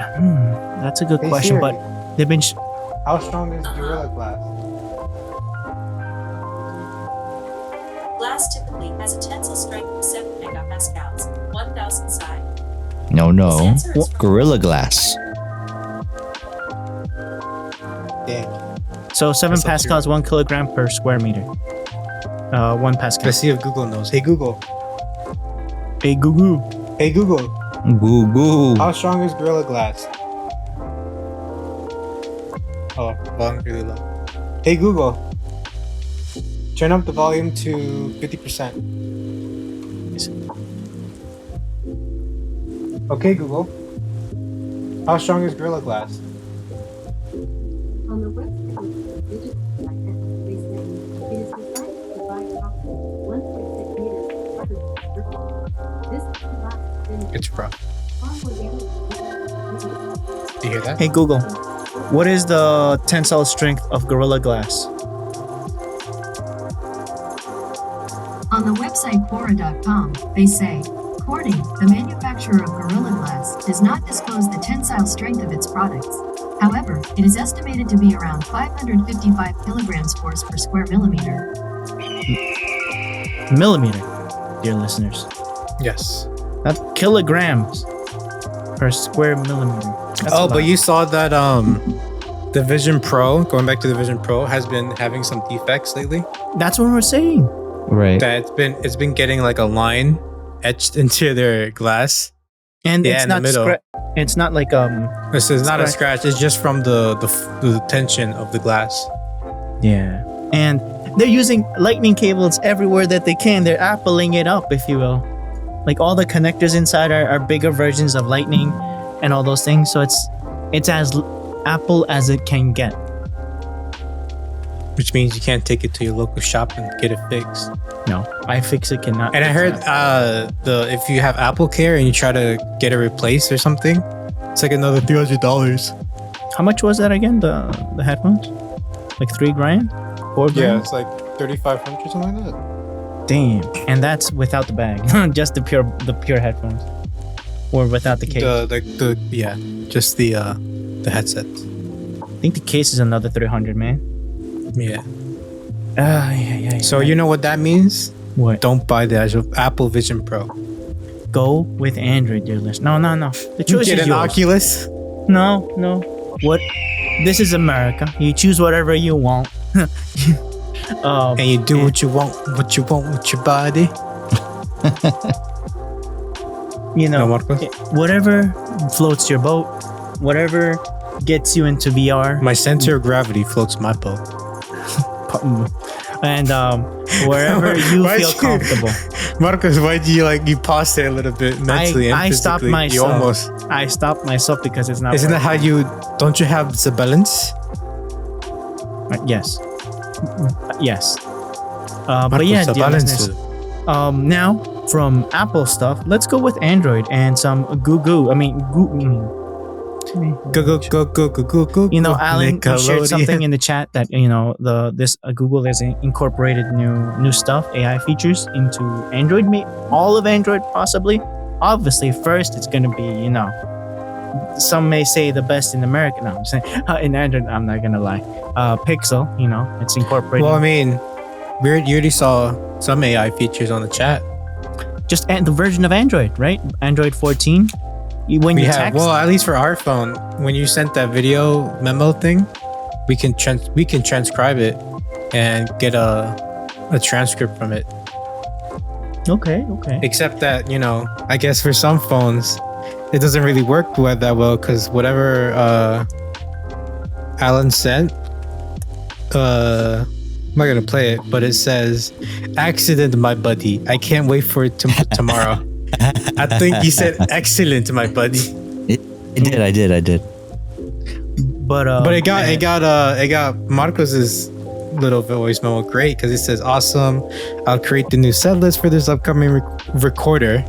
That's a good Hey, question, Siri. but they've been. How strong is Gorilla Glass? Glass typically has a tensile strength of 7 megapascals, 1,000 psi. No. Sensor is from- Gorilla Glass. Dang. So 7 That's up to pascals, 1 kilogram per square meter. 1 pascal. Let's see if Google knows. Hey Google. Hey Google. Hey Google. Goo goo. How strong is Gorilla Glass? Oh, volume really low. Hey Google. Turn up the volume to 50%. Okay, Google. How strong is Gorilla Glass? On the website of the digital designer, they say it is designed to provide approximately 1.6 meters of coverage. This glass finishes It's rough. far more damage Do you hear that? Hey Google. What is the tensile strength of Gorilla Glass? On the website Quora.com, they say, Quoting, the manufacturer of Gorilla Glass does not disclose the tensile strength of its products. However, it is estimated to be around 555 kilograms force per square millimeter. Millimeter, dear listeners. Yes. Not kilograms per square millimeter. That's a Oh, lot. but you saw that the Vision Pro, going back to the Vision Pro, has been having some defects lately. That's what we're saying. Right. That it's been getting like a line etched into their glass. And Yeah, it's in the not middle. it's not like This is not a Scratch. scratch. It's just from the tension of the glass. yeah. And they're using lightning cables everywhere that they can. They're appling it up, if you will. Like all the connectors inside are bigger versions of lightning and all those things. So it's as Apple as it can get. Which means you can't take it to your local shop and get it fixed. No, iFixit cannot. And I fix heard that. if you have Apple Care and you try to get it replaced or something, it's like another $300. How much was that again? The headphones? Like $3 grand? $4 grand? Yeah, it's like 3,500 something like that. Damn. And that's without the bag. Just the pure headphones. Or without the case. Just the headset. I think the case is another 300, man. Yeah. Yeah. So you know what that means? What? Don't buy the Apple Vision Pro. Go with Android, dear listener. No. The choice Get is an yours. Oculus. No. What? This is America. You choose whatever you want. And you do what you want with your body. You know, No, Marcos? whatever floats your boat, whatever gets you into VR. My center of gravity floats my boat. And wherever you Why'd feel you- comfortable. Marcos, why'd you paused there a little bit mentally and I stopped physically? You myself. almost. I stopped myself because it's not. Isn't that how you? Don't you have the balance? Yes. Yes. But Marcos, yeah, the dear balance. listeners, now from Apple stuff, let's go with Android and some Goo. I mean, Go. you know, Alan you shared Nickelodeon. something in the chat that Google has incorporated new stuff, AI features into Android, all of Android possibly. Obviously, first it's gonna be some may say the best in America. No, I'm saying in Android. I'm not gonna lie. Pixel, it's incorporated. Well, I mean, you already saw some AI features on the chat. Just the version of Android, right? Android 14. When you text, Well, at least for our phone, when you sent that video memo thing, we can transcribe it and get a transcript from it. okay. Except that I guess for some phones, it doesn't really work that well because whatever Alan sent, I'm not gonna play it, but it says, "Accident, my buddy. I can't wait for it tomorrow." I think he said excellent, my buddy. I did. But But it got Marcos's little voice memo great because it says, "Awesome. I'll create the new set list for this upcoming recorder.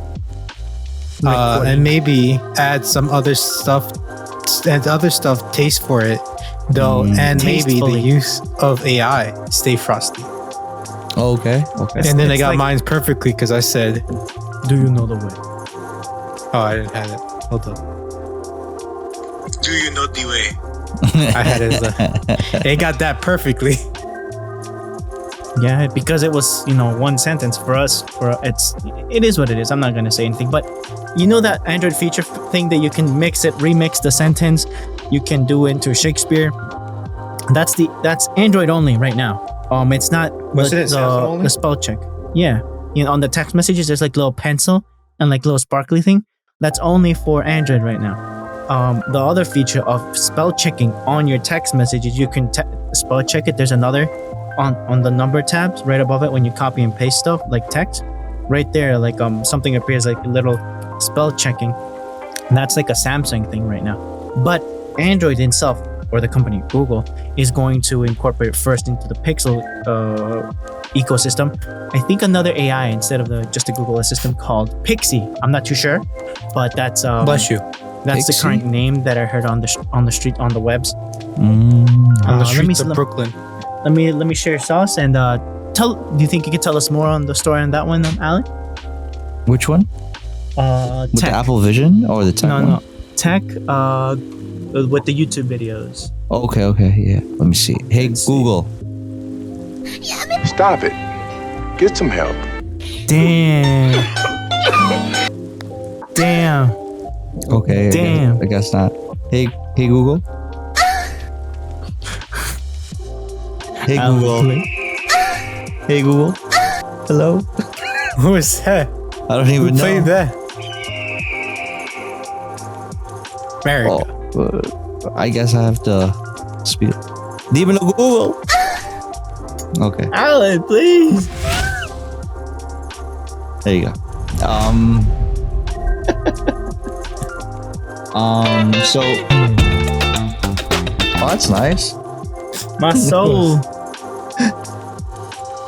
And maybe add some other stuff taste for it though, and maybe the Tastefully. use of AI. Stay frosty." Okay. And then I it's got like- mine perfectly because I said, do you know the way? "Oh, I didn't have it. Hold up. Do you know the way?" I had it. It got that perfectly. Yeah, because it was one sentence for us. It is what it is. I'm not gonna say anything, but that Android feature thing that you can remix the sentence. You can do into Shakespeare. That's Android only right now. It's not the spell check. Yeah, on the text messages there's like little pencil and like little sparkly thing. That's only for Android right now. The other feature of spell checking on your text messages, you can spell check it. There's another on the number tabs right above it when you copy and paste stuff like text. Right there, like something appears like a little spell checking. And that's like a Samsung thing right now. But Android itself, or the company Google, is going to incorporate first into the Pixel ecosystem. I think another AI instead of just the Google Assistant called Pixie. I'm not too sure, but that's Bless you. that's the Pixie? current name that I heard on the street on the webs. On the streets of let Brooklyn. me share sauce and do you think you could tell us more on the story on that one, Alan? Which one? With Tech. the Apple Vision or the tech one? No. Tech with the YouTube videos. Okay, yeah. Let me see. Hey, Google. Stop it. Get some help. Damn. Okay. Damn. I guess not. Hey, Google. Hey, Google. Hey, Google. Hello. Who is that? I don't even Who played know. that? America. I guess I have to speak. Demon of Google. Okay. Alan, please. There you go. So that's nice. My soul.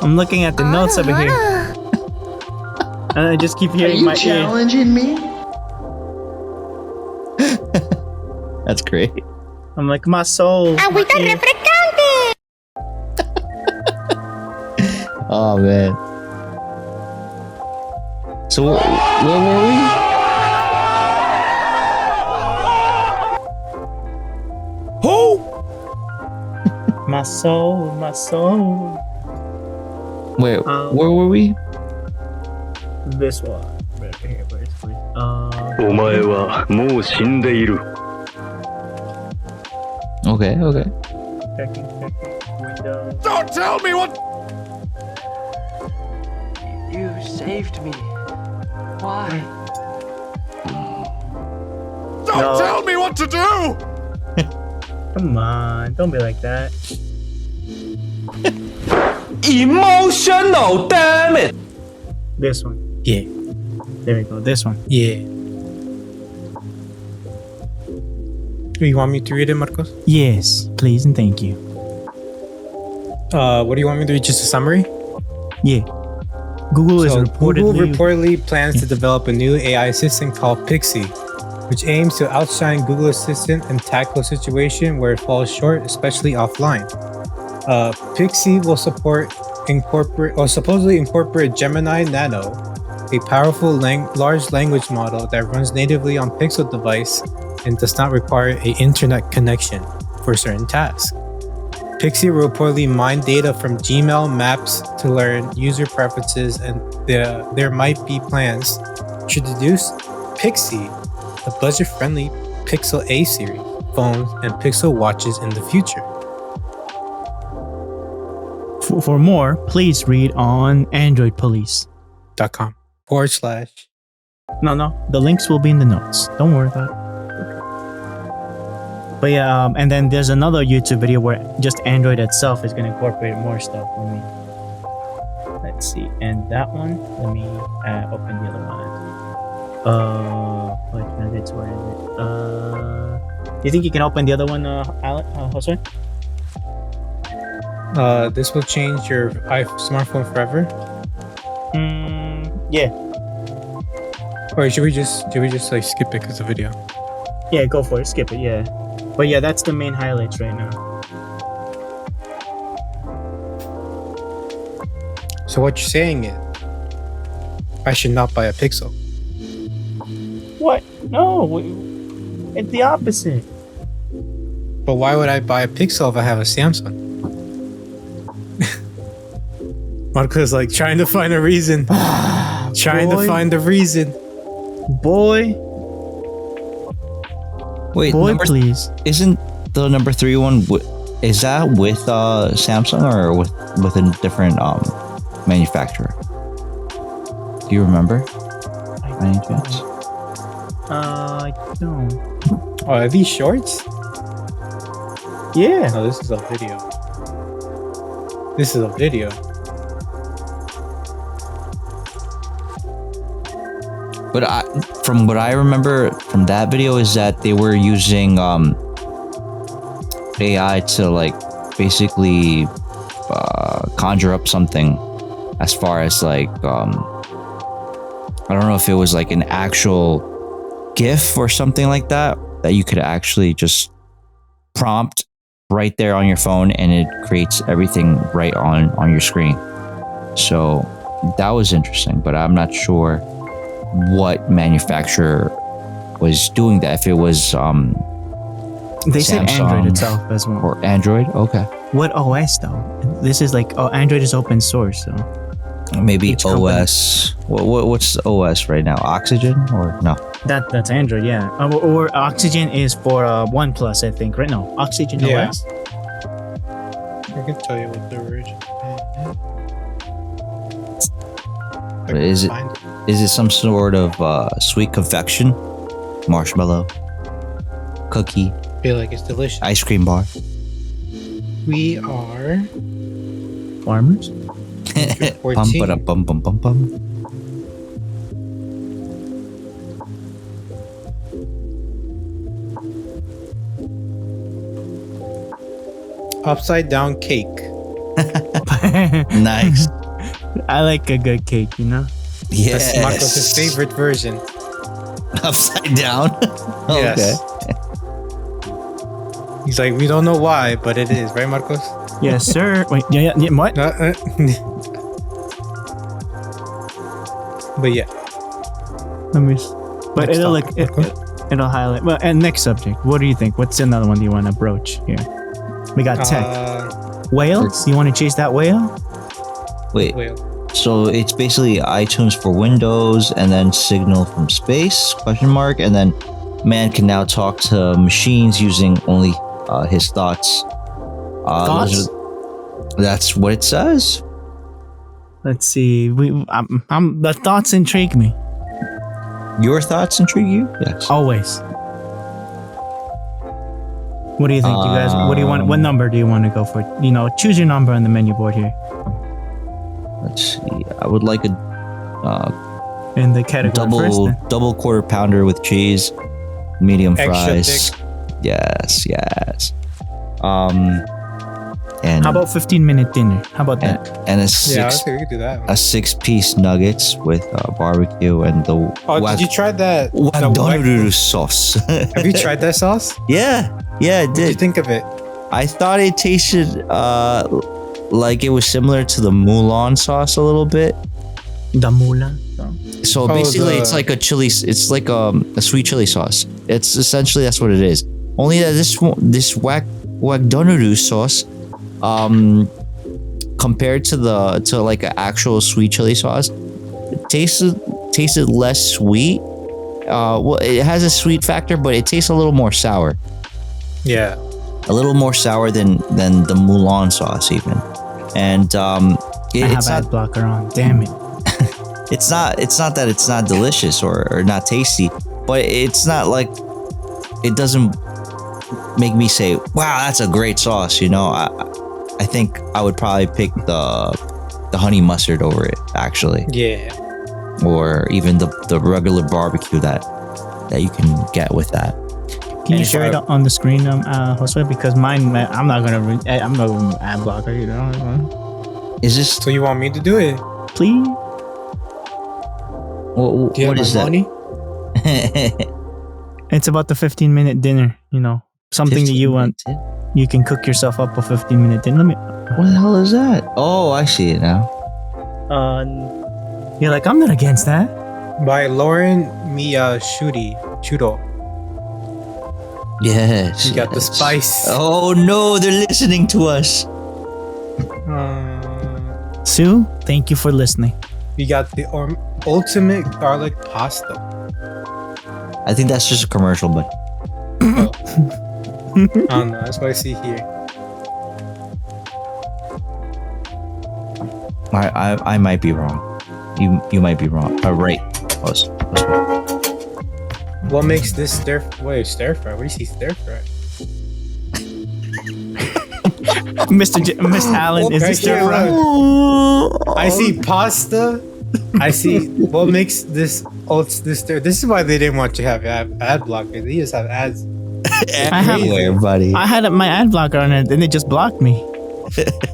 I'm looking at the notes over here. And I just keep hearing my ear. Challenging me? That's great. I'm like, my soul. my ear. Oh man. So where were we? My soul, my soul. Wait, where were we? This one. Right here, where's it? お前はもう死んでいる。 Okay, okay. Checking window. Don't tell me what. You saved me. Why? Don't tell me what to do. Come on, don't be like that. Emotional, damn it. This one. Yeah. There we go. This one. Yeah. You want me to read it, Marcos? Yes, please and thank you. What do you want me to read? Just a summary? Yeah. Google is Google reportedly. reportedly plans to develop a new AI assistant called Pixie, which aims to outshine Google Assistant and tackle a situation where it falls short, especially offline. Pixie will supposedly incorporate Gemini Nano, a powerful large language model that runs natively on Pixel device and does not require an internet connection for certain tasks. Pixie will reportedly mine data from Gmail Maps to learn user preferences, and there might be plans to introduce Pixie, the budget-friendly Pixel A series phones and Pixel watches in the future. For more, please read on AndroidPolice.com. .com/. No, the links will be in the notes. Don't worry about it. But yeah, and then there's another YouTube video where just Android itself is going to incorporate more stuff. Let's see. And that one, let me open the other one. What nuggets? Where is it? Do you think you can open the other one, Josue? This will change your smartphone forever. Yeah. Or should we just like skip it because of video? Yeah, go for it. Skip it. Yeah. But yeah, that's the main highlights right now. So what you're saying is, I should not buy a Pixel. What? No, it's the opposite. But why would I buy a Pixel if I have a Samsung? Marco's like trying to find a reason. Trying to find a reason. Boy. Wait, Boy, please. Isn't the number 3 one? Is that with Samsung or with a different manufacturer? Do you remember? By any chance? I don't. Oh, are these shorts? Yeah. No, this is a video. This is a video. But from what I remember from that video is that they were using AI to like basically conjure up something as far as like I don't know if it was like an actual GIF or something like that you could actually just prompt right there on your phone and it creates everything right on your screen. So that was interesting, but I'm not sure what manufacturer was doing that. If it was they said Samsung Android itself as well. or Android. Okay, What OS though? This is like Android is open source, so maybe Each company. OS. What's OS right now? Oxygen or no? that's Android, yeah. Or Oxygen is for OnePlus, I think. Right now, Oxygen Yeah. OS. I can tell you what the original But is it some sort of sweet confection, marshmallow, cookie, I feel like it's delicious. ice cream bar? We are Farmers. 14. Bum bum bum bum. upside down cake. Nice. I like a good cake, you know? That's Marcos' favorite version. Upside down. Yes. He's like, we don't know why, but it is, right, Marcos? Yes, sir. Wait, yeah, what? But yeah. Let me. But Next it'll topic. look. It'll highlight. Well, and next subject. What do you think? What's another one do you want to broach here? We got tech. Whales? You want to chase that whale? Wait. Whale. So it's basically iTunes for Windows, and then Signal from space? Question mark. And then man can now talk to machines using only his thoughts. Thoughts? That's what it says. Let's see. The thoughts intrigue me. Your thoughts intrigue you? Yes. Always. What do you think, you guys? What do you want? What number do you want to go for? You know, choose your number on the menu board here. Let's see. I would like a In the category first, then. double quarter pounder with cheese, medium Extra fries. thick. Yes. And How about 15-minute dinner? How about that? and a Yeah, I six think we could do that. a 6-piece nuggets with barbecue and the Did you try that? the wagyu sauce. Have you tried that sauce? Yeah, I What did you did. think of it? I thought it tasted like it was similar to the Mulan sauce a little bit. The mula. So basically, it's like a chili. It's like a sweet chili sauce. It's essentially that's what it is. Only that this wagyu sauce, compared to like an actual sweet chili sauce, it tasted less sweet. Well, it has a sweet factor, but it tastes a little more sour. Yeah. A little more sour than the Mulan sauce even. And I have it's ad not blocker on. Damn it. it's not that it's not delicious or not tasty, but it's not like it doesn't make me say, wow, that's a great sauce. You know, I think I would probably pick the honey mustard over it, actually. Yeah. Or even the regular barbecue that you can get with that. Can you share it on the screen, Josue? Because mine, I'm not gonna ad blocker. You know. Is this So you want me to do it? Please. Do you what have is my that? money? It's about the 15-minute dinner. You know, something that you want. You can cook yourself up a 15-minute dinner. What the hell is that? Oh, I see it now. You're like, I'm not against that. By Lauren Shudo. Yes. You got the spice. Oh no, they're listening to us. Sue, thank you for listening. You got the ultimate garlic pasta. I think that's just a commercial, but I don't know. That's what I see here. I might be wrong. You might be wrong. Right. Close. What makes this stir fry? What do you see stir fry? Miss Allen, is this Right here, stir fry? look. I see pasta. I see what makes this stir. This is why they didn't want you to have ad blockers. They just have ads. Everywhere, buddy. I had my ad blocker on it, and it just blocked me.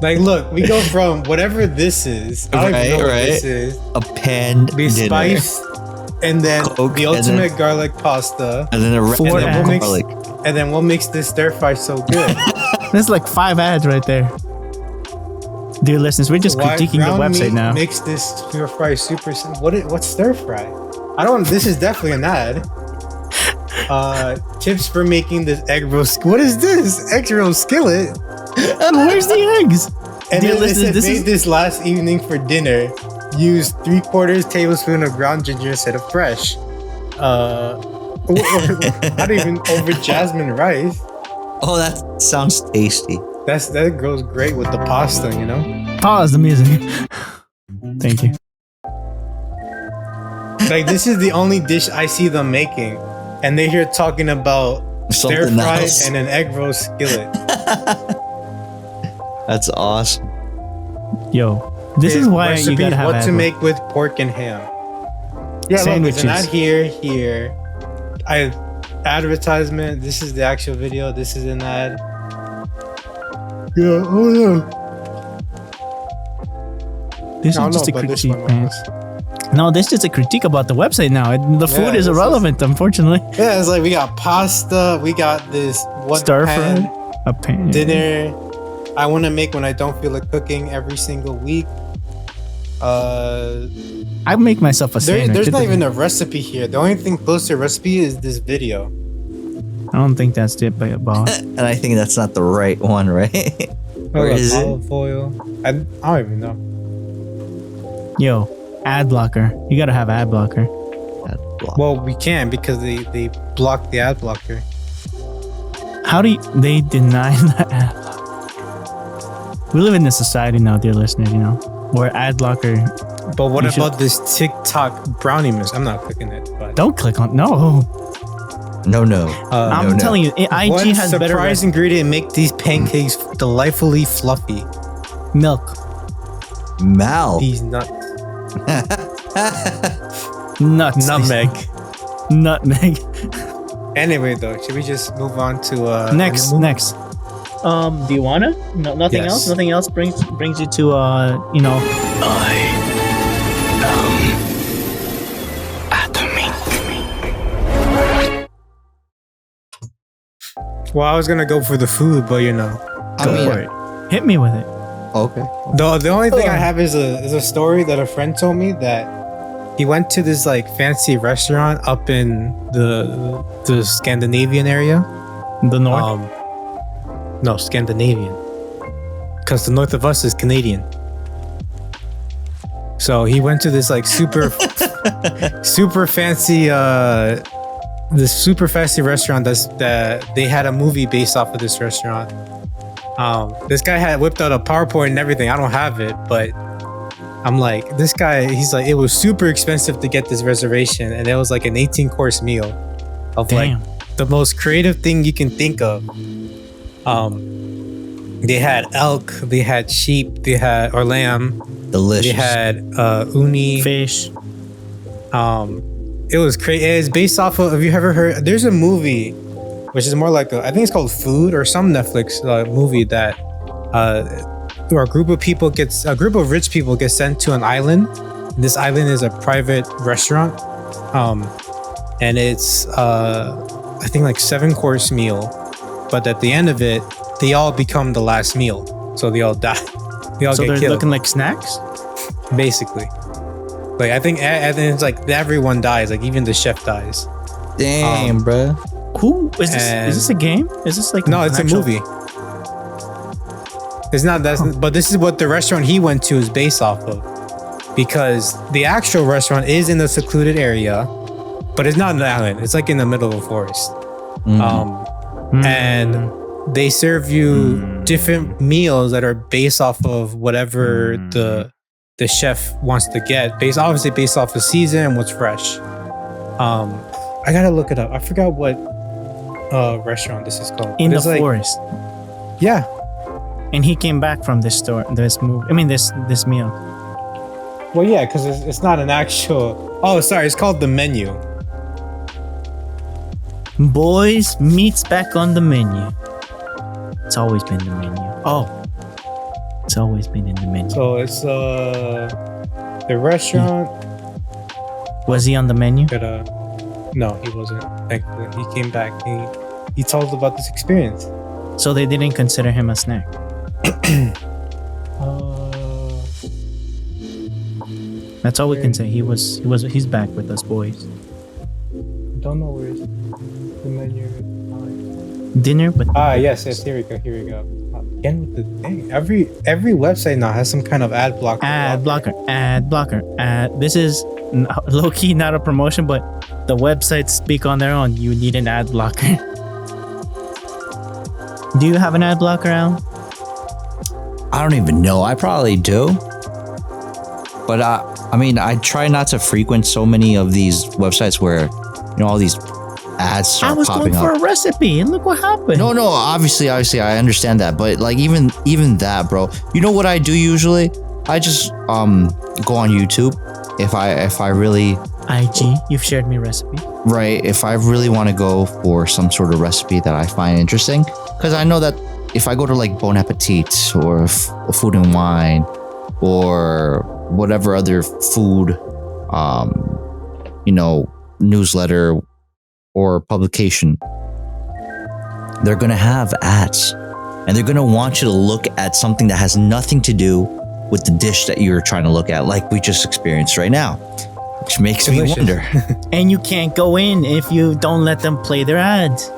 Like, look, we go from whatever this is. I don't even know what this is. A pan The dinner. spice, and then Coke, the and ultimate then- garlic pasta. and then a Four random ads. garlic. And then what makes this stir fry so good? There's like 5 ads right there. Dear listeners, we're just Why critiquing the ground website meat now. makes this stir fry super. What's stir fry? I don't. This is definitely an ad. Tips for making this egg roast. What is this egg roast skillet? Where's the eggs? And Dear then it listeners, said, this made is this last evening for dinner. Use 3/4 tablespoon of ground ginger instead of fresh. Not even over jasmine rice. Oh, that sounds tasty. That goes great with the pasta, you know. pause the music. Thank you. Like, this is the only dish I see them making, and they're here talking about stir Something fry else. and an egg roast skillet. That's awesome. Yo, this is why you Recipes, gotta have what to ad make with pork and ham. Yeah, Sandwiches. look, there's an ad here. Advertisement. This is the actual video. This is an ad. Yeah, oh yeah. This I is don't just a know about this critique, one, man. No, this is a critique about the website now. The food is this is- irrelevant, unfortunately. Yeah, it's like we got pasta, we got this one Stir pan fry, a pan. dinner. I want to make when I don't feel like cooking every single week. I make myself a sandwich. There's It not doesn't- even a recipe here. The only thing close to a recipe is this video. I don't think that's it, but boss. And I think that's not the right one, right? Or is it? Olive oil. I don't even know. Yo, ad blocker. You gotta have ad blocker. Well, we can because they blocked the ad blocker. How do they deny the ad blocker? We live in a society now, dear listeners, you know, where ad blocker. But what You should- about this TikTok brownie mix? I'm not clicking it. But Don't click on. No. No. I'm telling you, IG one has better surprise ingredient make these pancakes delightfully fluffy. milk. Mal. These nuts. Nuts. Nutmeg. Nutmeg. Anyway, though, should we just move on to Next. Do you wanna? No, nothing Yes. else. Nothing else brings you to you know. Well, I was gonna go for the food, but you know, I Go mean, for it. Hit me with it. okay. the only thing I have is a story that a friend told me that he went to this like fancy restaurant up in the Scandinavian area. The north. No, Scandinavian, because the north of us is Canadian. So he went to this like super fancy this super fancy restaurant that they had a movie based off of this restaurant. This guy had whipped out a PowerPoint and everything. I don't have it, but I'm like, this guy, he's like, it was super expensive to get this reservation, and it was like an 18-course meal of Damn. like the most creative thing you can think of. They had elk, they had sheep, they had or lamb, Delicious. they had uni. Fish. It was crazy. It's based off of. Have you ever heard? There's a movie, which is more like I think it's called Food or some Netflix movie that, where a group of rich people get sent to an island. This island is a private restaurant, and it's I think like 7-course meal, but at the end of it, they all become the last meal, so they all die. They all So get they're killed, looking like snacks. basically. Like I think it's like everyone dies. Like even the chef dies. Damn, bruh. Who is this? Is this a game? Is this like No, an it's a actual- movie. It's not that, but this is what the restaurant he went to is based off of, because the actual restaurant is in a secluded area, but it's not an island. It's like in the middle of a forest. And they serve you different meals that are based off of whatever the chef wants to get, obviously based off the season and what's fresh. I gotta look it up. I forgot what restaurant this is called. in But the it's like- forest. Yeah. And he came back from this movie. I mean, this meal. Well, yeah, because it's not an actual. Oh, sorry. It's called The Menu. Boys, meat's back on the menu. It's always been the menu. Oh, it's always been in the menu. So it's the restaurant. Was he on the menu? That no, he wasn't. Thankfully, he came back. He told us about this experience. So they didn't consider him a snack. That's all we can say. He's back with us, boys. Don't know where the menu is. Dinner with Yes. Here we go. Again with the thing. Every website now has some kind of ad blocker. ad blocker. This is low key not a promotion, but the websites speak on their own. You need an ad blocker. Do you have an ad blocker, Al? I don't even know. I probably do. But I mean, I try not to frequent so many of these websites where, all these ads I start was going popping for up. a recipe, and look what happened. No, obviously, I understand that. But like even that, bro. You know what I do usually? I just go on YouTube if I really IG, you've shared me recipe. right, if I really want to go for some sort of recipe that I find interesting, because I know that if I go to like Bon Appetit or Food and Wine or whatever other food, newsletter or publication, they're gonna have ads, and they're gonna want you to look at something that has nothing to do with the dish that you're trying to look at, like we just experienced right now, which makes Delicious. me wonder. And you can't go in if you don't let them play their ads.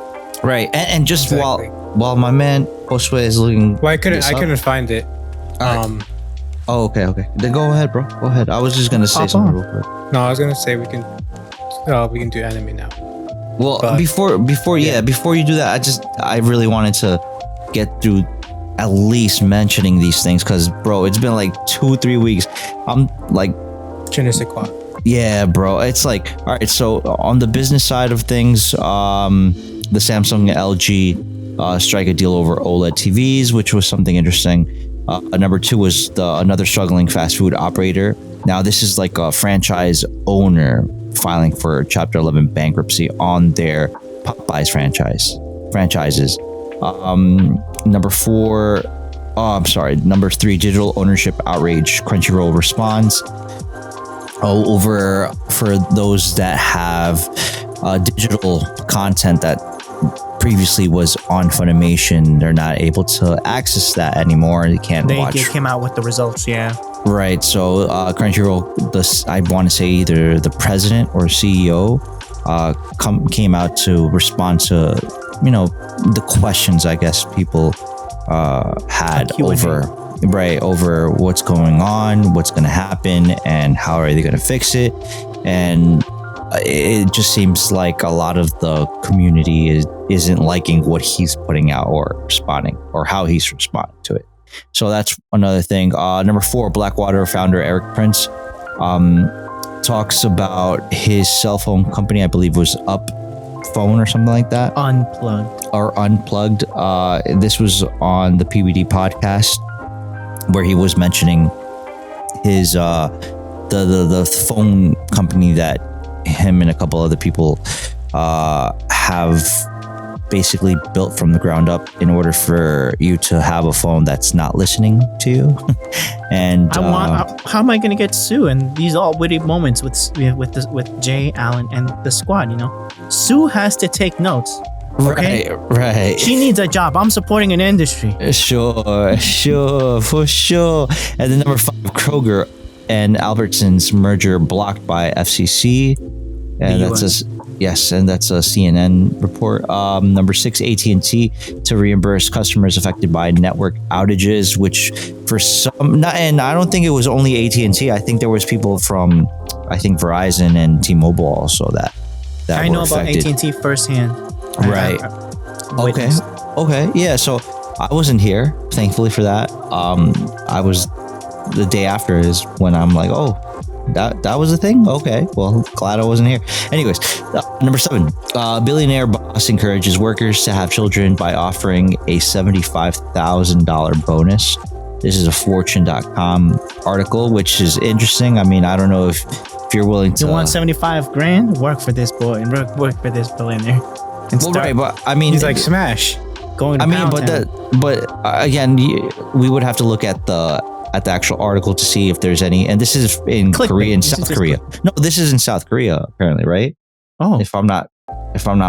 Right, and just Exactly. while my man Josue is looking. Well, I this up- couldn't find it. Alright. Oh, okay. Then go ahead, bro. Go ahead. I was just gonna say Pop something on. real quick. No, I was gonna say we can do anime now. Well, But- before you do that, I really wanted to get through at least mentioning these things, because bro, it's been like 2-3 weeks. I'm like, Je ne sais quoi. yeah, bro. It's like, all right. So on the business side of things, the Samsung and LG strike a deal over OLED TVs, which was something interesting. Number 2 was another struggling fast food operator. Now this is like a franchise owner filing for Chapter 11 bankruptcy on their Popeyes franchises. Number 3, digital ownership outrage. Crunchyroll responds. Over for those that have digital content that previously was on Funimation, they're not able to access that anymore. They can't They watch. came out with the results, yeah. Right. So Crunchyroll, I want to say either the president or CEO came out to respond to, the questions I guess people had over what's going on, what's going to happen, and how are they going to fix it. And it just seems like a lot of the community isn't liking what he's putting out or responding, or how he's responding to it. So that's another thing. Number 4, Blackwater founder Eric Prince talks about his cell phone company. I believe was Up Phone or something like that. Unplugged. This was on the PBD podcast, where he was mentioning his the phone company that him and a couple other people have basically built from the ground up in order for you to have a phone that's not listening to you. And How am I gonna get Sue? And these all witty moments with Jay, Allen, and the squad. Sue has to take notes. Okay? Right. She needs a job. I'm supporting an industry. Sure, for sure. And then number 5, Kroger and Albertsons merger blocked by FCC. And that's a CNN report. Number 6, AT&T to reimburse customers affected by network outages, which for some, and I don't think it was only AT&T. I think there was people from, Verizon and T-Mobile also that I were know about affected. AT&T firsthand. Right. Okay. Yeah. So I wasn't here, thankfully for that. I was the day after is when I'm like, oh, that was a thing. Okay. Well, glad I wasn't here. Anyways, number 7, billionaire boss encourages workers to have children by offering a $75,000 bonus. This is a Fortune.com article, which is interesting. I mean, I don't know if you're willing to. You want 75 grand? Work for this boy and work for this billionaire. Well, right, but I mean, He's like Smash. Going to but again, we would have to look at the actual article to see if there's any. And this is in Clickbait. Korea and This is South just Korea. No, this is in South Korea apparently, right? Oh, If I'm not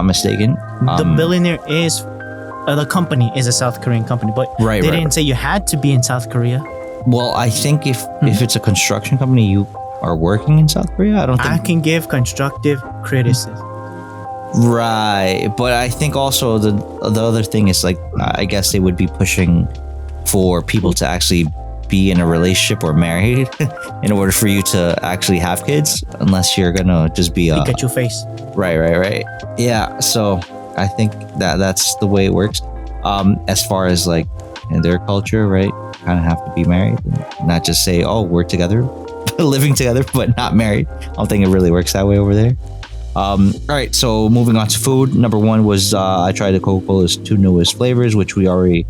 mistaken, the billionaire is the company is a South Korean company, but Right, they right, didn't say you had to be in South Korea. Well, I think if it's a construction company, you are working in South Korea. I don't think. I can give constructive criticism. Right, but I think also the other thing is like I guess they would be pushing for people to actually be in a relationship or married in order for you to actually have kids, unless you're gonna just be a Pikachu face. right. Yeah, so I think that's the way it works. As far as like in their culture, right, kind of have to be married, and not just say, oh, we're together, living together, but not married. I don't think it really works that way over there. All right, so moving on to food. Number 1 was I tried the Coca-Cola's 2 newest flavors, which we already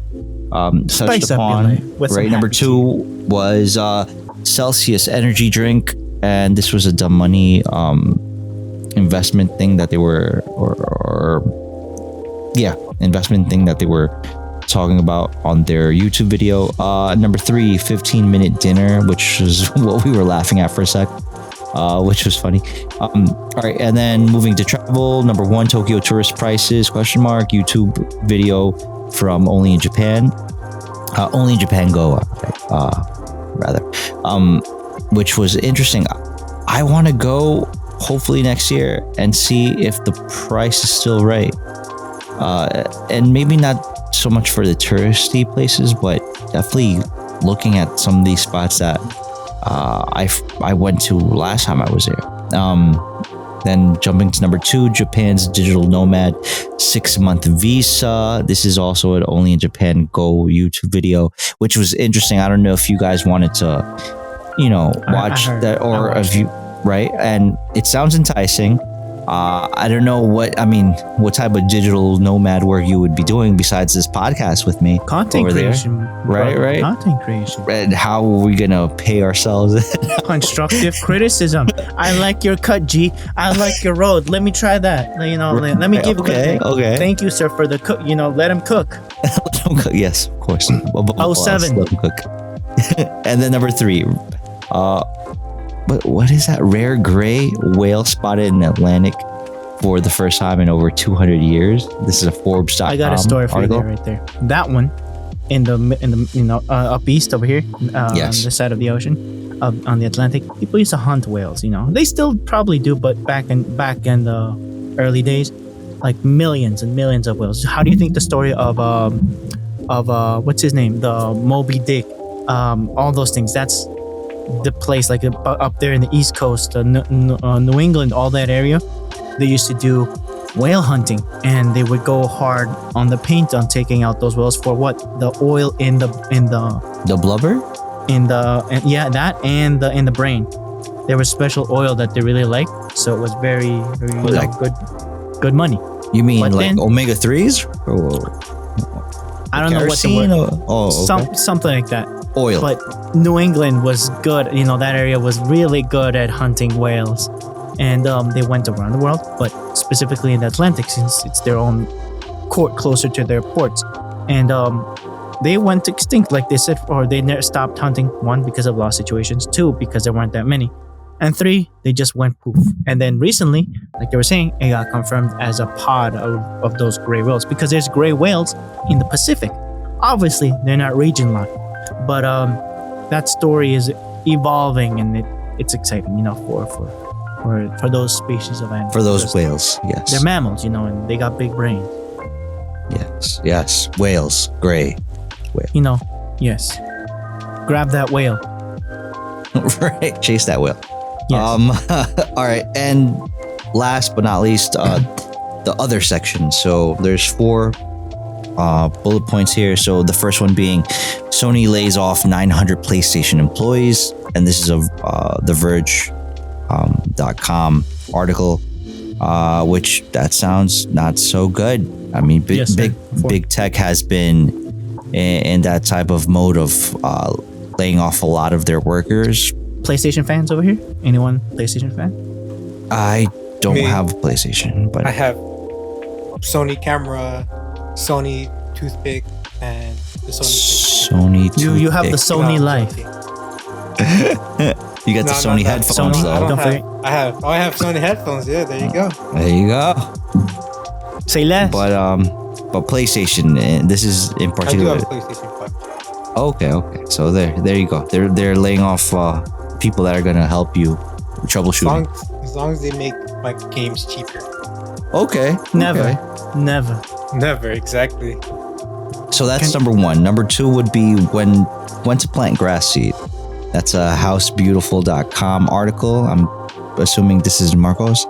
touched Spice up your upon. life with some Right, number happy 2 was Celsius energy drink, and this was a dumb money investment thing that they were, investment thing that they were talking about on their YouTube video. Number 3, 15-minute dinner, which is what we were laughing at for a sec, which was funny. All right, and then moving to travel. Number 1, Tokyo tourist prices, ? YouTube video from Only in Japan. Only in Japan Go, rather. Which was interesting. I want to go hopefully next year and see if the price is still right. And maybe not so much for the touristy places, but definitely looking at some of these spots that I went to last time I was there. Then jumping to number 2, Japan's digital nomad 6-month visa. This is also an Only in Japan Go YouTube video, which was interesting. I don't know if you guys wanted to, watch that, or if you, right? And it sounds enticing. I don't know what type of digital nomad work you would be doing besides this podcast with me. Content creation. Right. Content creation. And how are we going to pay ourselves? Constructive criticism. I like your cut, G. I like your road. Let me try that. Let me give okay. Thank you, sir, for the cook. Let him cook. Let him cook. Yes, of course. 07. Let him cook. And then number 3, but what is that? Rare gray whale spotted in the Atlantic for the first time in over 200 years. This is a Forbes.com I got a story for article. you right there. That one in the up east over here, yes, on the side of the ocean, on the Atlantic, people used to hunt whales. They still probably do, but back in the early days, like millions and millions of whales. How do you think the story of what's his name, the Moby Dick, all those things? That's the place, like up there in the East Coast, New England, all that area. They used to do whale hunting, and they would go hard on the paint on taking out those whales for what? The oil in the blubber, in the in the brain. There was special oil that they really liked, so it was very, very good money. You mean but like then, omega-3s? I don't know what the word. Something like that. Oil. But New England was good. That area was really good at hunting whales. And they went around the world, but specifically in the Atlantic, since it's their own court closer to their ports. And they went extinct, like they said, or they stopped hunting, 1, because of lost situations, 2, because there weren't that many, and 3, they just went poof. And then recently, like they were saying, it got confirmed as a pod of those gray whales, because there's gray whales in the Pacific. Obviously, they're not region locked, but that story is evolving, and it's exciting, for those species of animals. For those whales, yes. They're mammals, and they got big brains. Yes. Whales, gray whale. Yes. Grab that whale. Right, chase that whale. Yes. All right, and last but not least, the other section. So there's 4 bullet points here. So the first one being Sony lays off 900 PlayStation employees, and this is a The Verge .com article, which that sounds not so good. I mean, big tech has been in that type of mode of laying off a lot of their workers. PlayStation fans over here? Anyone PlayStation fan? I don't have a PlayStation, but I have Sony camera, Sony toothpick, and the Sony toothpick. You have the Sony life. You got the Sony headphones, though. I have Sony headphones. Yeah, there you go. There you go. Say less. But PlayStation, and this is in particular. I do have a PlayStation 5. Okay. So there you go. They're laying off people that are gonna help you troubleshooting. As long as they make my games cheaper. Okay. Never, exactly. So that's number 1. Number 2 would be when to plant grass seed. That's a housebeautiful.com article. I'm assuming this is Marcos.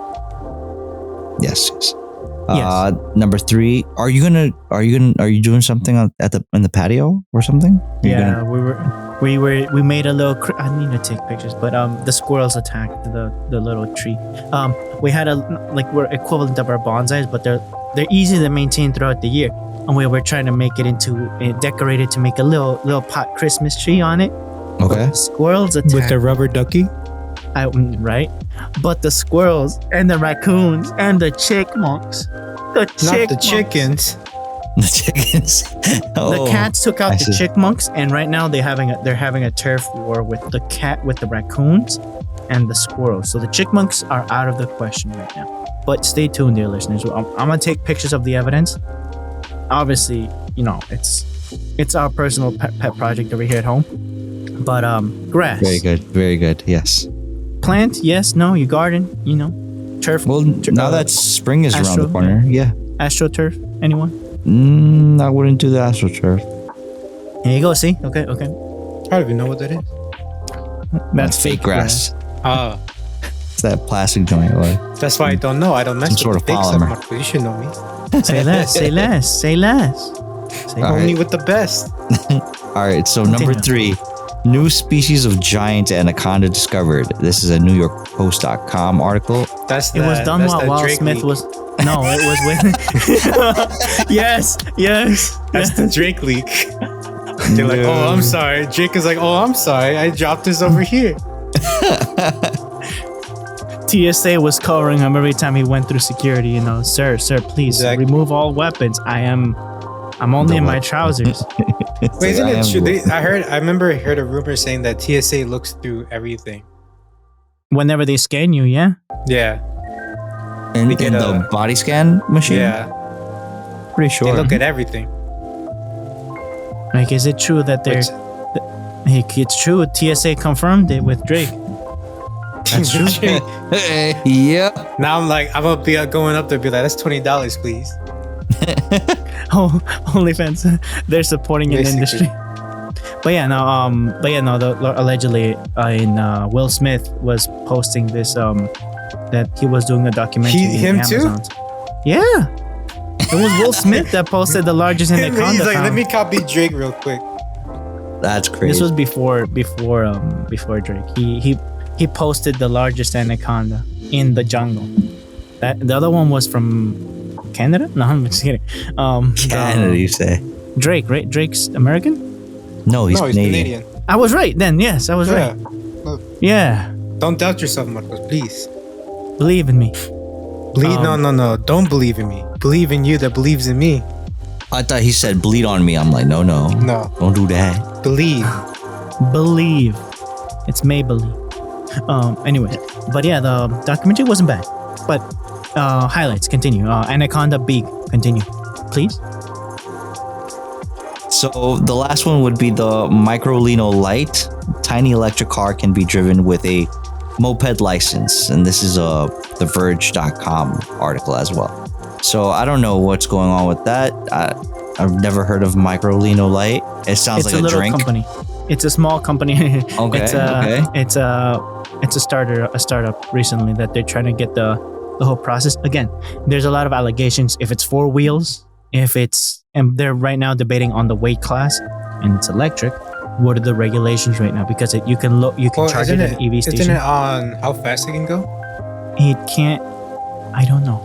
Yes. Yes. Number 3, are you doing something in the patio or something? We made a little. I need to take pictures, but the squirrels attacked the little tree. We had we're equivalent of our bonsais, but they're easy to maintain throughout the year, and we were trying to make it into decorated to make a little pot Christmas tree on it. Okay. The squirrels attacked with the rubber ducky. Right, but the squirrels and the raccoons and the chipmunks. Not the chickens. The chickens. The cats took I out the see. chipmunks, and right now they're having a turf war with the raccoons and the squirrels. So the chipmunks are out of the question right now. But stay tuned, dear listeners. I'm gonna take pictures of the evidence. Obviously, it's our personal pet project over here at home. But grass. Very good. Very good. Yes. Plant, yes, no, you garden, turf. Well, now that spring is around the Astro- corner, yeah. AstroTurf, anyone? I wouldn't do the AstroTurf. Here you go, see? Okay. I don't even know what that is. That's fake grass. Ah, It's that plastic joint. Like, that's why I don't know. I don't mess Some with sort the of fake stuff, polymer. Marco. You should know me. Say less, say less, say less. Say All Only right. with the best. all right. So number Continue. 3, new species of giant anaconda discovered. This is a New York Post.com article. That's It was done while Will Smith was. No, it was with. yes. That's the Drake leak. They're like, oh, I'm sorry. Drake is like, oh, I'm sorry. I dropped this over here. TSA was covering him every time he went through security. Sir, please Exactly. remove all weapons. I'm only in my trousers. It's Wait, isn't like, it true? am- I remember heard a rumor saying that TSA looks through everything. Whenever they scan you, yeah. Yeah. in, we get in the a- body scan machine? Yeah. Pretty They sure. look at everything. Like, is it true that they're? Which- It's true. TSA confirmed it with Drake. That's true. Yep. Now I'm gonna be going up there, and be like, that's $20, please. Oh, OnlyFans, they're supporting an Basically. industry. Allegedly, Will Smith was posting this that he was doing a documentary. Him in too? Amazons. Yeah, it was Will Smith that posted the largest anaconda. He's like, let found. me copy Drake real quick. That's crazy. This was before Drake. He posted the largest anaconda in the jungle. That the other one was from Canada? No, I'm just kidding. Canada, you say? Drake, right? Drake's American? No, he's No, he's Canadian. Canadian. I was right then. Yes, I was Yeah. right. Yeah, Don't doubt yourself, Marcos, please. believe in me. No. Don't believe in me. Believe in you that believes in me. I thought he said bleed on me. I'm like, no, No. don't do that. Believe. Believe. It's Maybelline. Anyway, but yeah, the documentary wasn't bad. But highlights continue. Anaconda beak continue, please. So the last one would be the Microlino Light. Tiny electric car can be driven with a moped license, and this is a TheVerge.com article as well. So I don't know what's going on with that. I've never heard of Microlino Light. It sounds It's like a little drink. company. It's a small company. Okay, It's a startup recently that they're trying to get the whole process. Again, there's a lot of allegations. If it's 4 wheels, and they're right now debating on the weight class, and it's electric. What are the regulations right now? Because you can charge it at an EV station. Isn't it on how fast it can go? It can't. I don't know.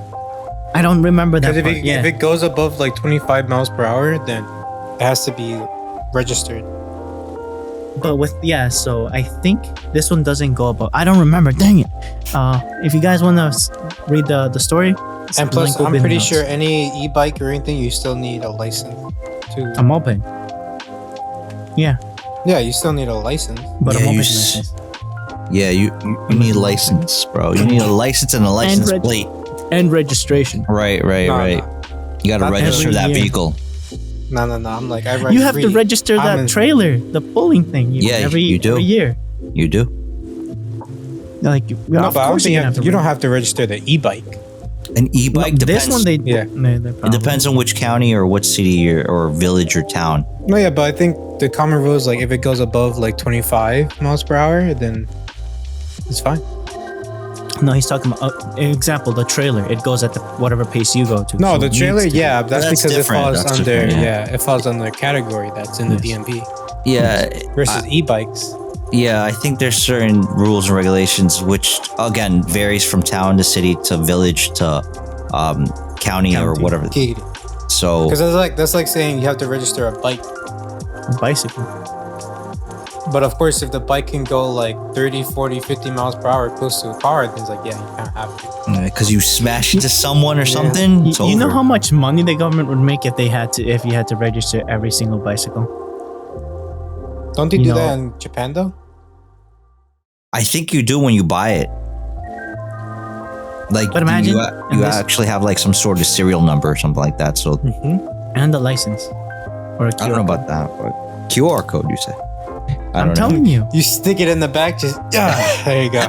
I don't remember that Because part. if it goes above like 25 miles per hour, then it has to be registered. But so I think this one doesn't go above. I don't remember. Dang it. If you guys want to read the story, And the plus, link will I'm be in the pretty notes. sure any e-bike or anything, you still need a license. A moped. Yeah, Yeah, you still need a license. but Yeah, a moped you license. Yeah, you need a license, bro. You need a license and a license reg- plate. And registration. Right. No, You got to Not register every that year. vehicle. No. I'm like, I ride You have to free. register I'm that in- trailer, the pulling thing. Yeah, every you do. every year. You do. Like, No, of but I don't course think you have to. you don't have to register the e-bike. An e-bike depends. This one they Yeah. It depends on which county or what city or village or town. No, yeah, but I think the common rule is like if it goes above like 25 miles per hour, then it's fine. No, he's talking about example. The trailer, it goes at whatever pace you go to. No, So the it trailer, needs to- yeah, that's That's because different. it falls That's under, different, yeah. it falls under a category that's in the DMV Yeah, versus e-bikes. yeah. I think there's certain rules and regulations which again varies from town to city to village to county or whatever. So Because that's like saying you have to register a bike. a bicycle. But of course, if the bike can go like 30, 40, 50 miles per hour close to a car, then it's like, yeah, you kind of have to. it like because you smash into someone or something. It's You know over. how much money the government would make if you had to register every single bicycle? Don't they You do know- that in Japan though? I think you do when you buy it. Like, But imagine in you this- actually have like some sort of serial number or something like that. So And the license. Or a I don't know about that. But QR code, you say? I I'm don't telling you. You stick it in the back, just there you go.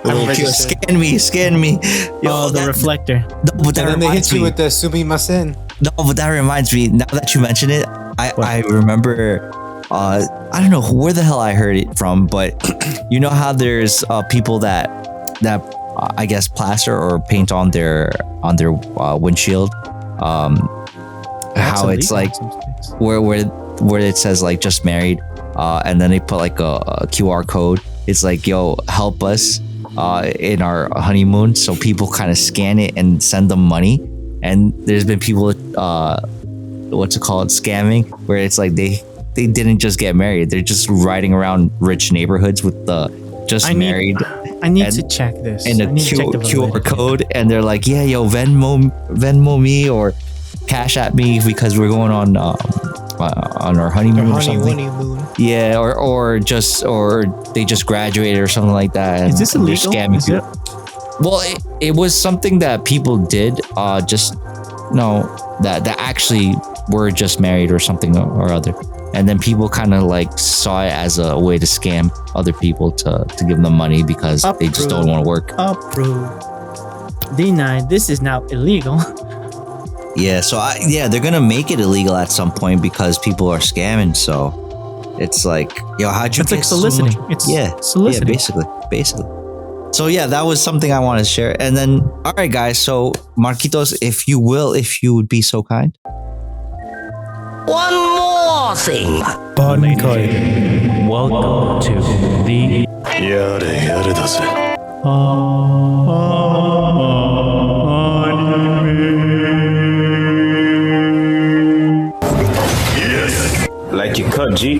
know. registered. Scan me. Oh, the that- reflector. No, but that And then they reminds hit you me. with the sumimasen. No, but that reminds me. Now that you mention it, I remember. I don't know where the hell I heard it from, but you know how there's people that I guess plaster or paint on their windshield. That's How it's illegal like in some states. where it says like just married, and then they put like a QR code. It's like, yo, help us in our honeymoon. So people kind of scan it and send them money. And there's been people, what's it called, scamming, where it's like they didn't just get married. They're just riding around rich neighborhoods with the just married I need and- to check this. and I a need to check the QR validity. code, and they're like, yeah, yo, Venmo me or cash at me because we're going on our honeymoon or something. Honeymoon. Yeah, or they just graduated or something like that. and Is this they're illegal? scamming Is it? people. Well, it was something that people did. That actually were just married or something or other, and then people kind of like saw it as a way to scam other people to give them money because they just don't want to work. Approved. Denied. This is now illegal. Yeah, so they're gonna make it illegal at some point because people are scamming. So it's like, yo, how'd you? It's like get so soliciting. much- It's yeah, soliciting. yeah, basically. So yeah, that was something I wanted to share. And then, all right, guys. So Marquitos, if you would be so kind. One more thing. Welcome to the やれやれだぜ。 Like you cut, G.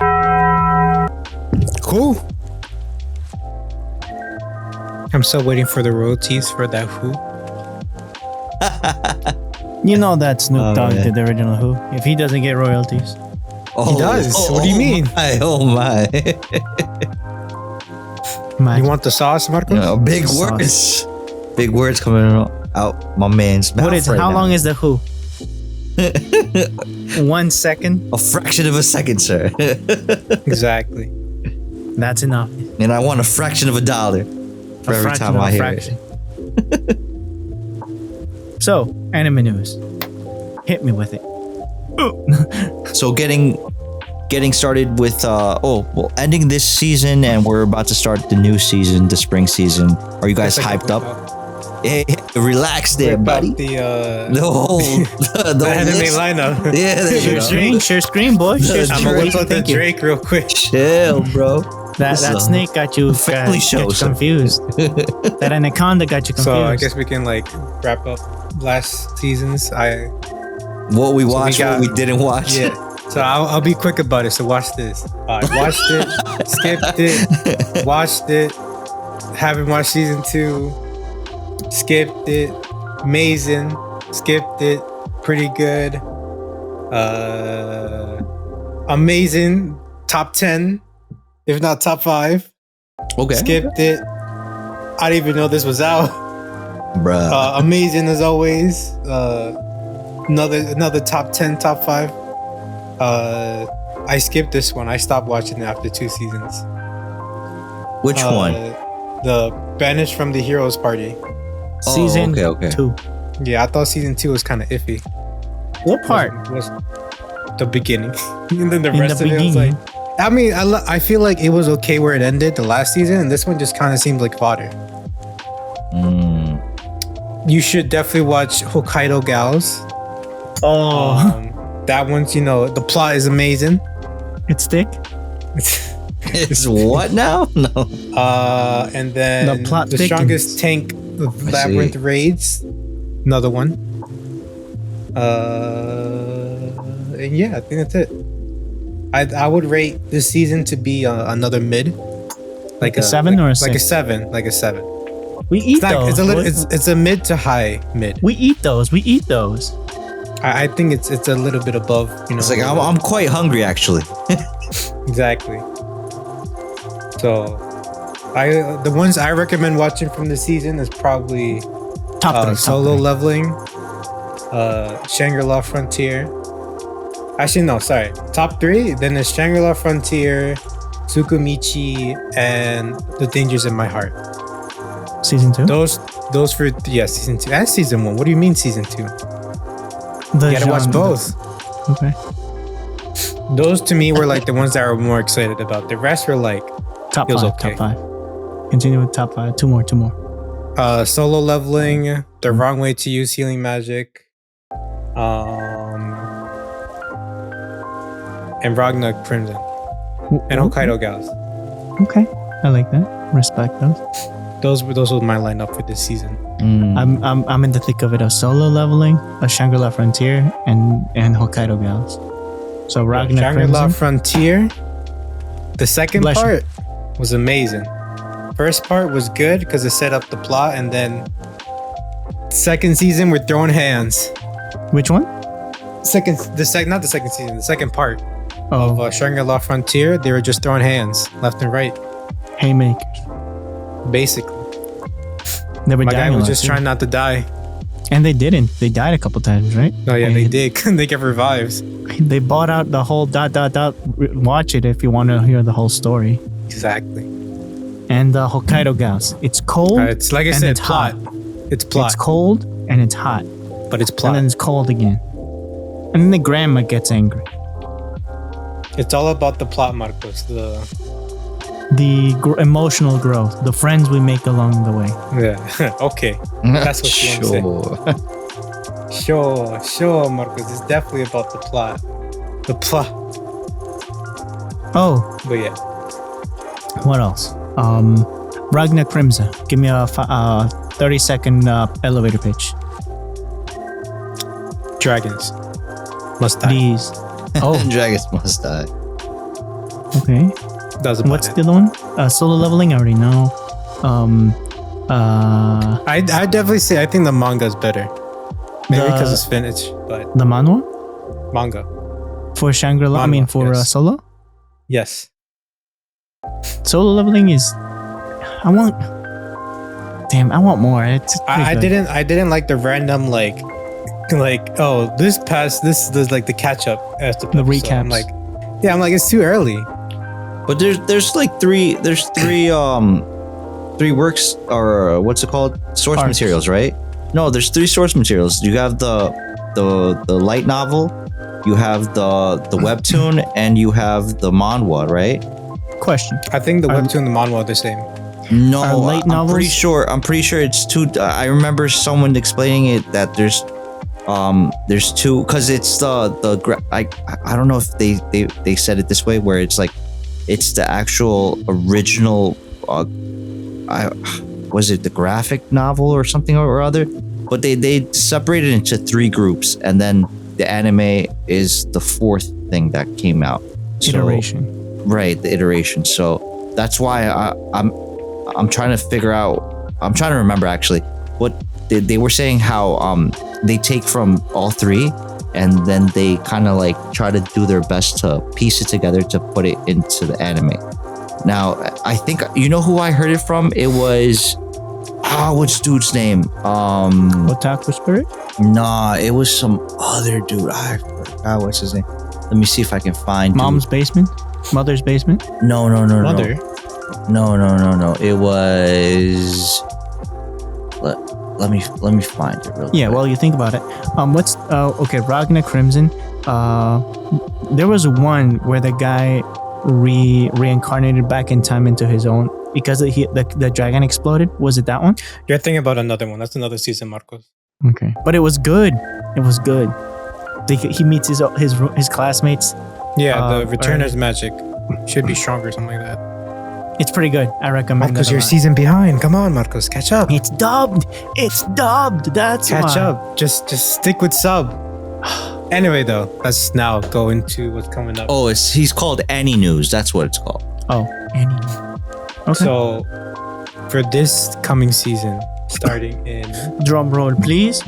Cool. I'm still waiting for the royalties for that Who. You know that Snoop Dogg yeah. did the original Who. If he doesn't get royalties, Oh, does. What do you mean? Oh my! man, You want the sauce, Marcos? No, big words. Big words coming out my man's mouth. what is? right How now. long is the Who? 1 second. A fraction of a second, sir. Exactly. That's enough. And I want a fraction of a dollar for A every fraction time of I a hear fraction. it. So, anime news. Hit me with it. So getting started with ending this season, and we're about to start the new season, the spring season. Are you guys hyped up? Hey, relax there, buddy. The The whole the anime list. lineup. Yeah, there you Share go. screen, share screen, boy. Share I'm I'm screen. gonna What whip you out the thinking? Drake real quick. Chill, bro. That snake got you, family show, got you sir. confused. That anaconda got you confused. So I guess we can like wrap up last season's. What we watched, got- what we didn't watch. Yeah. So I'll be quick about it. So watch this. I watched it, skipped it, watched it. Haven't watched season 2. Skipped it. Amazing. Skipped it. Pretty good. Amazing. Top 10, if not top 5. Okay. Skipped it. I didn't even know this was out. Bruh. Amazing as always. Another top 10, top 5. I skipped this one. I stopped watching it after 2 seasons. Which one? The Banished from the Heroes Party. Season okay. 2. Yeah, I thought season 2 was kind of iffy. What part? Was the beginning, and then the In rest the of it was beginning. like. I mean, I feel like it was okay where it ended the last season, and this one just kind of seemed like fodder. You should definitely watch Hokkaido Gals. Oh, That one's, the plot is amazing. it's thick. It's what now? No. And then The plot the thickens. strongest tank labyrinth raids, another one. And yeah, I think that's it. I would rate this season to be another mid, Like a 7 or a like a 6? 7, like a 7. We eat those. It's a little. boy. It's a mid to high mid. We eat those. We eat those. I think it's a little bit above. You know. It's like I'm quite hungry actually. Exactly. So, the ones I recommend watching from the season is probably Top three. Solo Leveling, Shangri-La Frontier. Actually, no, sorry. Top 3. Then there's Shangri-La Frontier, Tsukumichi, and The Dangers in My Heart. Season 2. Those for season 2 and season 1. What do you mean season 2? You gotta watch both. Okay. Those to me were like the ones that I were more excited about. The rest were like Top it was 5. okay. Top 5. Continue with top 5. Two more. Solo Leveling, The Wrong Way to Use Healing Magic, and Ragna Crimson, and Hokkaido Gals. Okay. I like that. Respect those. Those were my lineup for this season. I'm in the thick of it. A Solo Leveling, a Shangri-La Frontier, and Hokkaido Gals. So Ragna Shangri-La Crimson. Frontier. The second Bless you. part was amazing. First part was good because it set up the plot, and then second season we're throwing hands. Which one? Not the second season, the second part Oh, of Shangri-La Frontier. They were just throwing hands left and right, haymakers. basically. They were My guy dying a was lot, just too. trying not to die. And they didn't. They died a couple times, right? Oh yeah, they did. They get revives. They bought out the whole ... Watch it if you want to hear the whole story. Exactly. And Hokkaido Gals. It's cold. It's like I and said, it's plot. hot. It's plot, It's cold and it's hot. but it's And plot. then it's cold again. And then the grandma gets angry. It's all about the plot, Marcos. The Emotional growth. The friends we make along the way. yeah. Okay, that's what you want to say. Sure, Marcos. It's definitely about the plot. The plot. Oh, But yeah, what else? Ragna Crimson. Give me a 30-second elevator pitch. dragons must die. These. Oh, Dragons must die. okay. That was about What's it. the other one? Solo Leveling. I already know. I definitely say I think the manga's better. Maybe The- because it's finished, but The manhwa manga. for Shangri-La. I mean, Manhwa, for yes. Solo. Yes. Solo Leveling is. I want more. It's pretty I good. didn't like the random like this like the catch up as The I'm recaps. like, yeah, I'm like it's too early. But there's like three works, or what's it called, source Arcs. materials, right? No, there's 3 source materials. You have the light novel, you have the webtoon, and you have the manhwa, right? Question. I think the webtoon and the manhwa are the same. No, Are light I'm pretty novels- sure. I'm pretty sure it's 2. I remember someone explaining it that there's 2, because it's I don't know if they said it this way, where it's like it's the actual original was it the graphic novel or something or other, but they separated into 3 groups, and then the anime is the 4th thing that came out. So- Iteration. right, the iteration. So that's why I'm trying to figure out. I'm trying to remember actually what they were saying, how they take from all 3 and then they kind of like try to do their best to piece it together to put it into the anime. Now I think you know who I heard it from. It was what's dude's name? Otaku Spirit. Nah, it was some other dude. I forgot what's his name. Let me see if I can find Mom's basement. Mother's basement. No. Mother. No. It was. Let me find it real quick. Yeah. Well, you think about it. What's okay? Ragna Crimson. There was one where the guy reincarnated back in time into his own because the dragon exploded. Was it that one? You're thinking about another one. That's another season, Marcos. Okay, but it was good. It was good. He meets his classmates. Yeah, the or- Returner's magic should be stronger, something like that. It's pretty good. I recommend. Marcos, it a you're lot. season behind. Come on, Marcos, catch up. It's dubbed. It's dubbed. That's Catch why. up. Just stick with sub. Anyway, though, let's now go into what's coming up. Oh, he's called Any News. That's what it's called. Oh, Annie. Okay. So, for this coming season, starting in Drum roll, please.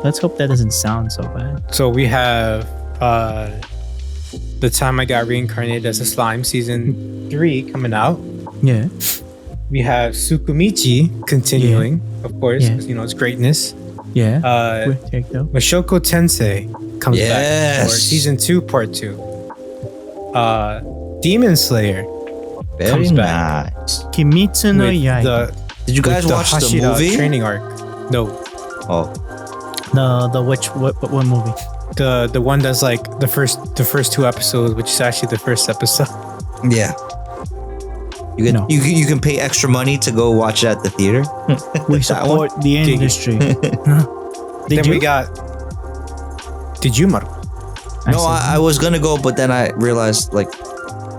Let's hope that doesn't sound so bad. So we have The Time I Got Reincarnated as a Slime season 3 coming out. Yeah. We have Sukumichi continuing, of course, Yeah. because it's greatness. Yeah. Uh, Take though. Mashoko Tensei comes back for Yes. season 2, part 2. Demon Slayer Very comes back nice. Kimitsu no with Yaiba. Did you guys with watch the Hashira movie? training arc. No, Oh, The what movie? the one that's like the first 2 episodes, which is actually the first episode. yeah. You can No. you can pay extra money to go watch it at the theater. We That one? support the industry. Huh? Did Then you? we got. Did you, Marco? No, said- I was gonna go, but then I realized I don't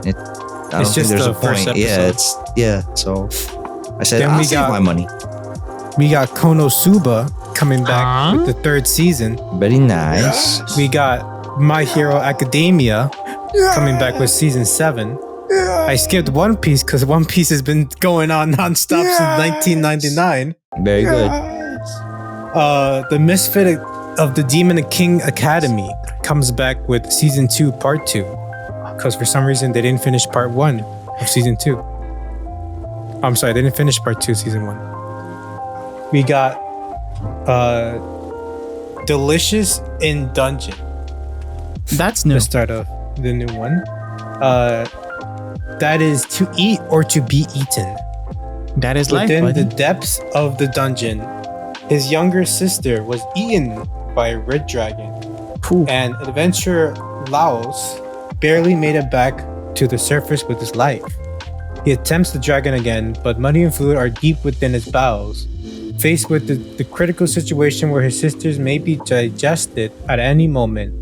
It's think just there's the a point. first Yeah, episode. so I said Then I'll we save got- my money. We got Konosuba coming back Huh? with the 3rd season. Very nice. We got My Hero Academia coming back with season 7. I skipped One Piece because One Piece has been going on nonstop since 1999. Very good. The Misfit of the Demon King Academy comes back with season 2, part 2. Because for some reason they didn't finish part 1 of season 2. I'm sorry, they didn't finish part 2, season 1. We got Delicious in Dungeon, That's new. the start of the new one. That is to eat or to be eaten. That is life, Within buddy. the depths of the dungeon, his younger sister was eaten by a red dragon, Pooh. and adventurer Laos barely made it back to the surface with his life. He attempts the dragon again, but money and food are deep within his bowels. Faced with the critical situation where his sisters may be digested at any moment,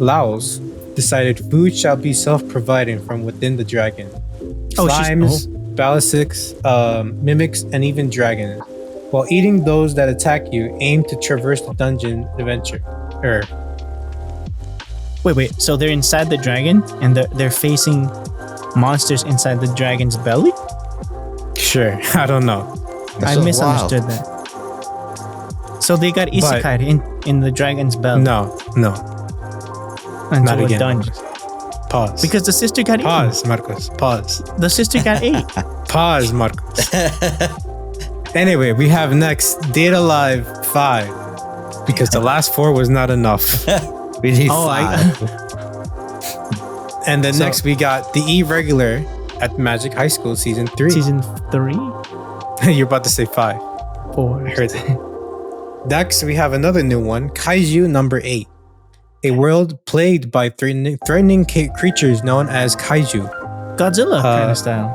Laos decided food shall be self-providing from within the dragon. Oh, she's- Slimes, basilisks, mimics, and even dragons. While eating those that attack you, aim to traverse the dungeon adventure. Wait. So they're inside the dragon, and they're facing monsters inside the dragon's belly. Sure, I don't know. That's I so misunderstood wild. that. So they got isekai in the dragon's belly. No, Until not a again. dungeon. Pause. Because the sister got eaten. Pause, Marcos. Pause. The sister got ate. Pause, Marcos. Anyway, we have next Data Live 5. Because the last 4 was not enough. We need Oh, five. And then So- next we got The Irregular at Magic High School Season 3. Season 3, You're about to say 5. 4. I heard it. Next, we have another new one, Kaiju number 8. A world plagued by threatening creatures known as Kaiju. Godzilla kind of style.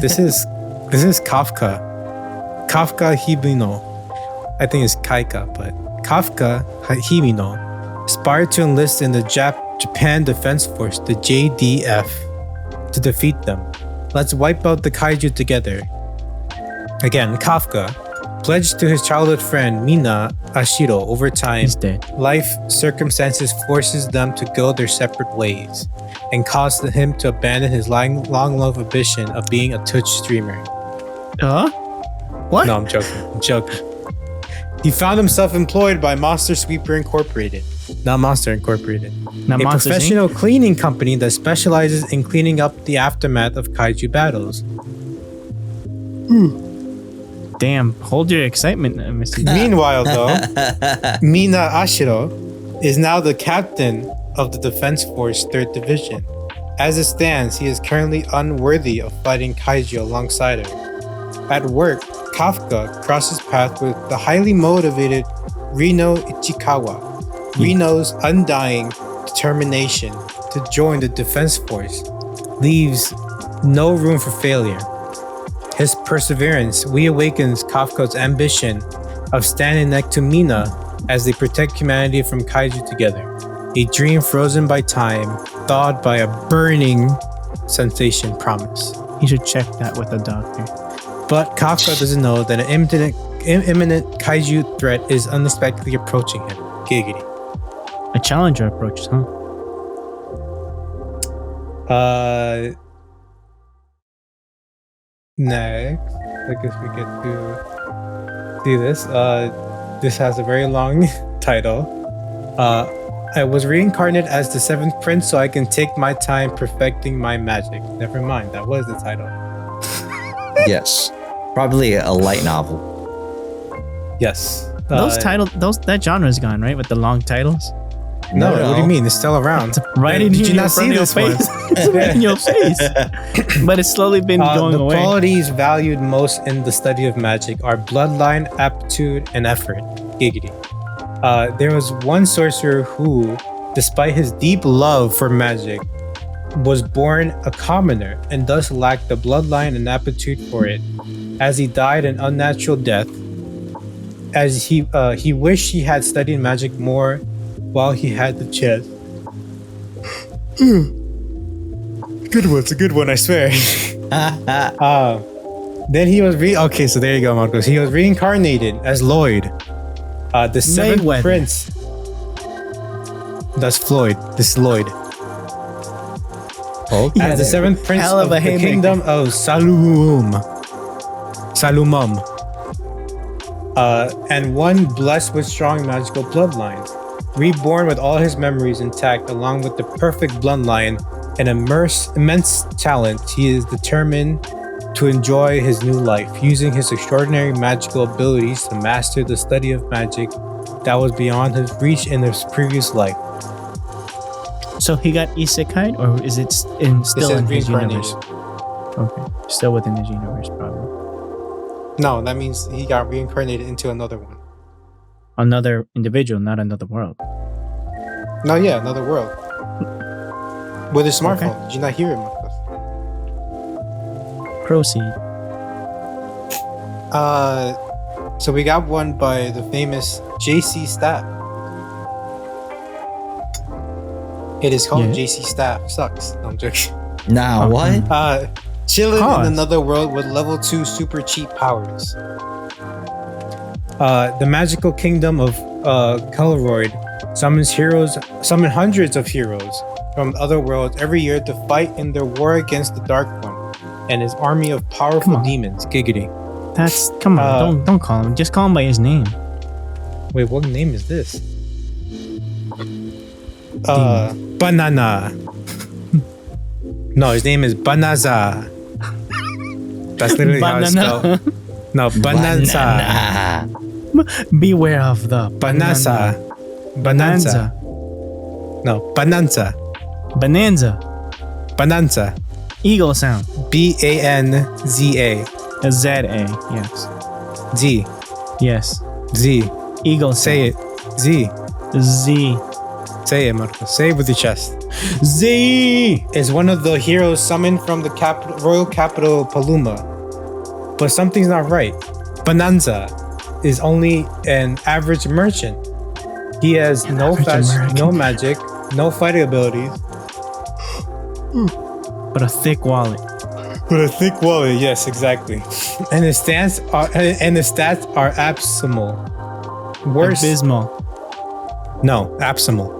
This is Kafka. Kafka Hibino. I think it's Kaika, but Kafka Hibino aspired to enlist in the Japan Defense Force, the JDF, to defeat them. Let's wipe out the Kaiju together. Again, Kafka pledged to his childhood friend Mina Ashiro. Over time, He's dead. life circumstances forces them to go their separate ways and caused him to abandon his long-loved ambition of being a Twitch streamer. What? No, I'm joking. He found himself employed by Monster Sweeper Incorporated. Not Monster Incorporated. Not A Monsters, Inc.? professional cleaning company that specializes in cleaning up the aftermath of kaiju battles. Damn. Hold your excitement, Mr. Meanwhile, though, Mina Ashiro is now the captain of the Defense Force 3rd Division. As it stands, he is currently unworthy of fighting kaiju alongside her. At work, Kafka crosses paths with the highly motivated Rino Ichikawa. Rino's undying determination to join the Defense Force leaves no room for failure. His perseverance reawakens Kafka's ambition of standing next to Mina as they protect humanity from kaiju together. A dream frozen by time, thawed by a burning sensation promise. You should check that with a doctor. But Kafka doesn't know that an imminent kaiju threat is unexpectedly approaching him. Giggity. A challenger approaches, huh? Next, I guess we get to see this. This has a very long title. I was reincarnated as the seventh prince so I can take my time perfecting my magic. Never mind, that was the title. Yes. Probably a light novel. Yes. That genre is gone, right? With the long titles. No, what do you mean? It's still around. Right in Did you here, not see in your this one? face. It's right in your face. But it's slowly been going the away. qualities valued most in the study of magic are bloodline, aptitude, and effort. Giggity. There was one sorcerer who, despite his deep love for magic, was born a commoner and thus lacked the bloodline and aptitude for it. As he died an unnatural death, as he wished he had studied magic more while he had the chance. Good one, it's a good one, I swear. Then he was okay, so there you go, Marcos. He was reincarnated as Lloyd, the seventh Mayweather. prince. That's Floyd. This is Lloyd. Okay. As the seventh prince hell of of a the haymaker. kingdom of Salumum. And one blessed with strong magical bloodlines. Reborn with all his memories intact, along with the perfect bloodline and immense talent, he is determined to enjoy his new life, using his extraordinary magical abilities to master the study of magic that was beyond his reach in his previous life. So he got isekai, or is it still in his universe? Okay, still within his universe, probably. No, that means he got reincarnated into another one. Another individual, not another world. No, yeah, another world. With a smartphone. Okay. Did you not hear it, Marcos? Proceed. So we got one by the famous JC Staff. It is called Yeah. JC Staff. Sucks. No, I'm joking. Nah, what? Chilling Pause. in another world with level 2 super cheap powers. The magical kingdom of Coloroid summon hundreds of heroes from other worlds every year to fight in their war against the Dark One and his army of powerful Come on. demons. Giggity. Come on, don't call him. Just call him by his name. Wait, what name is this? Banana. No, his name is Banaza. That's literally how it's Banana. spelled. No, Bananza. Nah. Beware of the Bananza. Bonanza. No, Bananza. Bonanza. Bananza. Eagle sound. Banza. A Z-A. Yes. Z. Yes. Z. Eagle Say sound. it. Z. Z. Say it, Marco. Say it with your chest. Z. Is one of the heroes summoned from the royal capital Paluma. But something's not right. Bonanza is only an average merchant. He has no magic, no fighting abilities. But a thick wallet. With a thick wallet, yes, exactly. And his stats are abysmal. Worse, Abysmal. no, abysmal.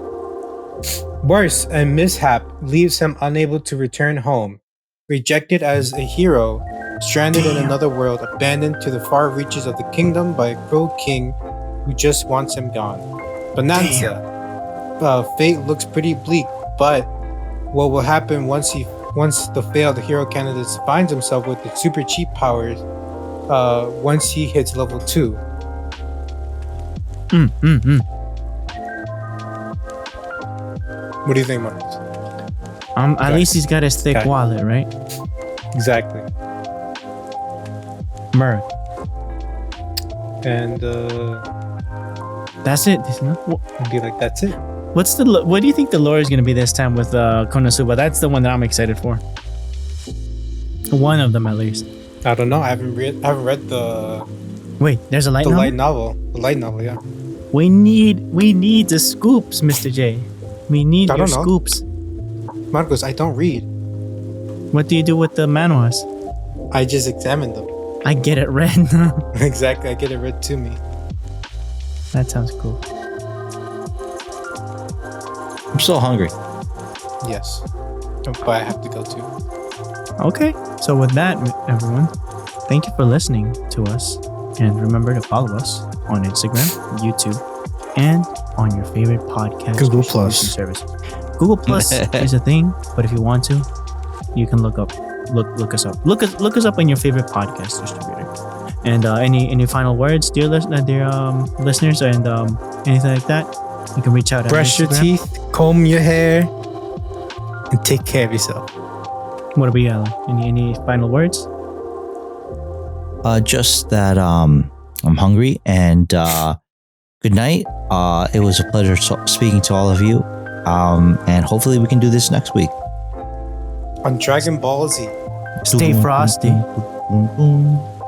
Worse, a mishap leaves him unable to return home. Rejected as a hero, stranded in another world, abandoned to the far reaches of the kingdom by a cruel king who just wants him gone. Bonanza. Fate looks pretty bleak, but what will happen once the failed hero candidate finds himself with the super cheap powers once he hits level 2? What do you think, Marcus? At least he's got his thick Okay. wallet, right? Exactly. Mirth. And That's it. I'd be like, that's it. What do you think the lore is going to be this time with Konosuba? That's the one that I'm excited for. One of them, at least. I don't know. I haven't read the Wait, there's a light novel? light novel. The light novel, yeah. We need the scoops, Mr. J. We need I your don't know. scoops. Marcos, I don't read. What do you do with the manhwas? I just examine them. I get it read. Exactly, I get it read to me. That sounds cool. I'm so hungry. Yes. But I have to go too. Okay, so with that, everyone, thank you for listening to us. And remember to follow us on Instagram, YouTube, and on your favorite podcast Google distribution Plus. service. Google Plus is a thing, but if you want to, you can look us up. Look us up on your favorite podcast distributor. And any final words, dear listeners, and anything like that, you can reach out. Brush your teeth, comb your hair, and take care of yourself. What about you, Alan? Any final words? Just that I'm hungry and good night. It was a pleasure speaking to all of you. And hopefully we can do this next week. On Dragon Ball Z. Stay frosty. Boom, boom, boom.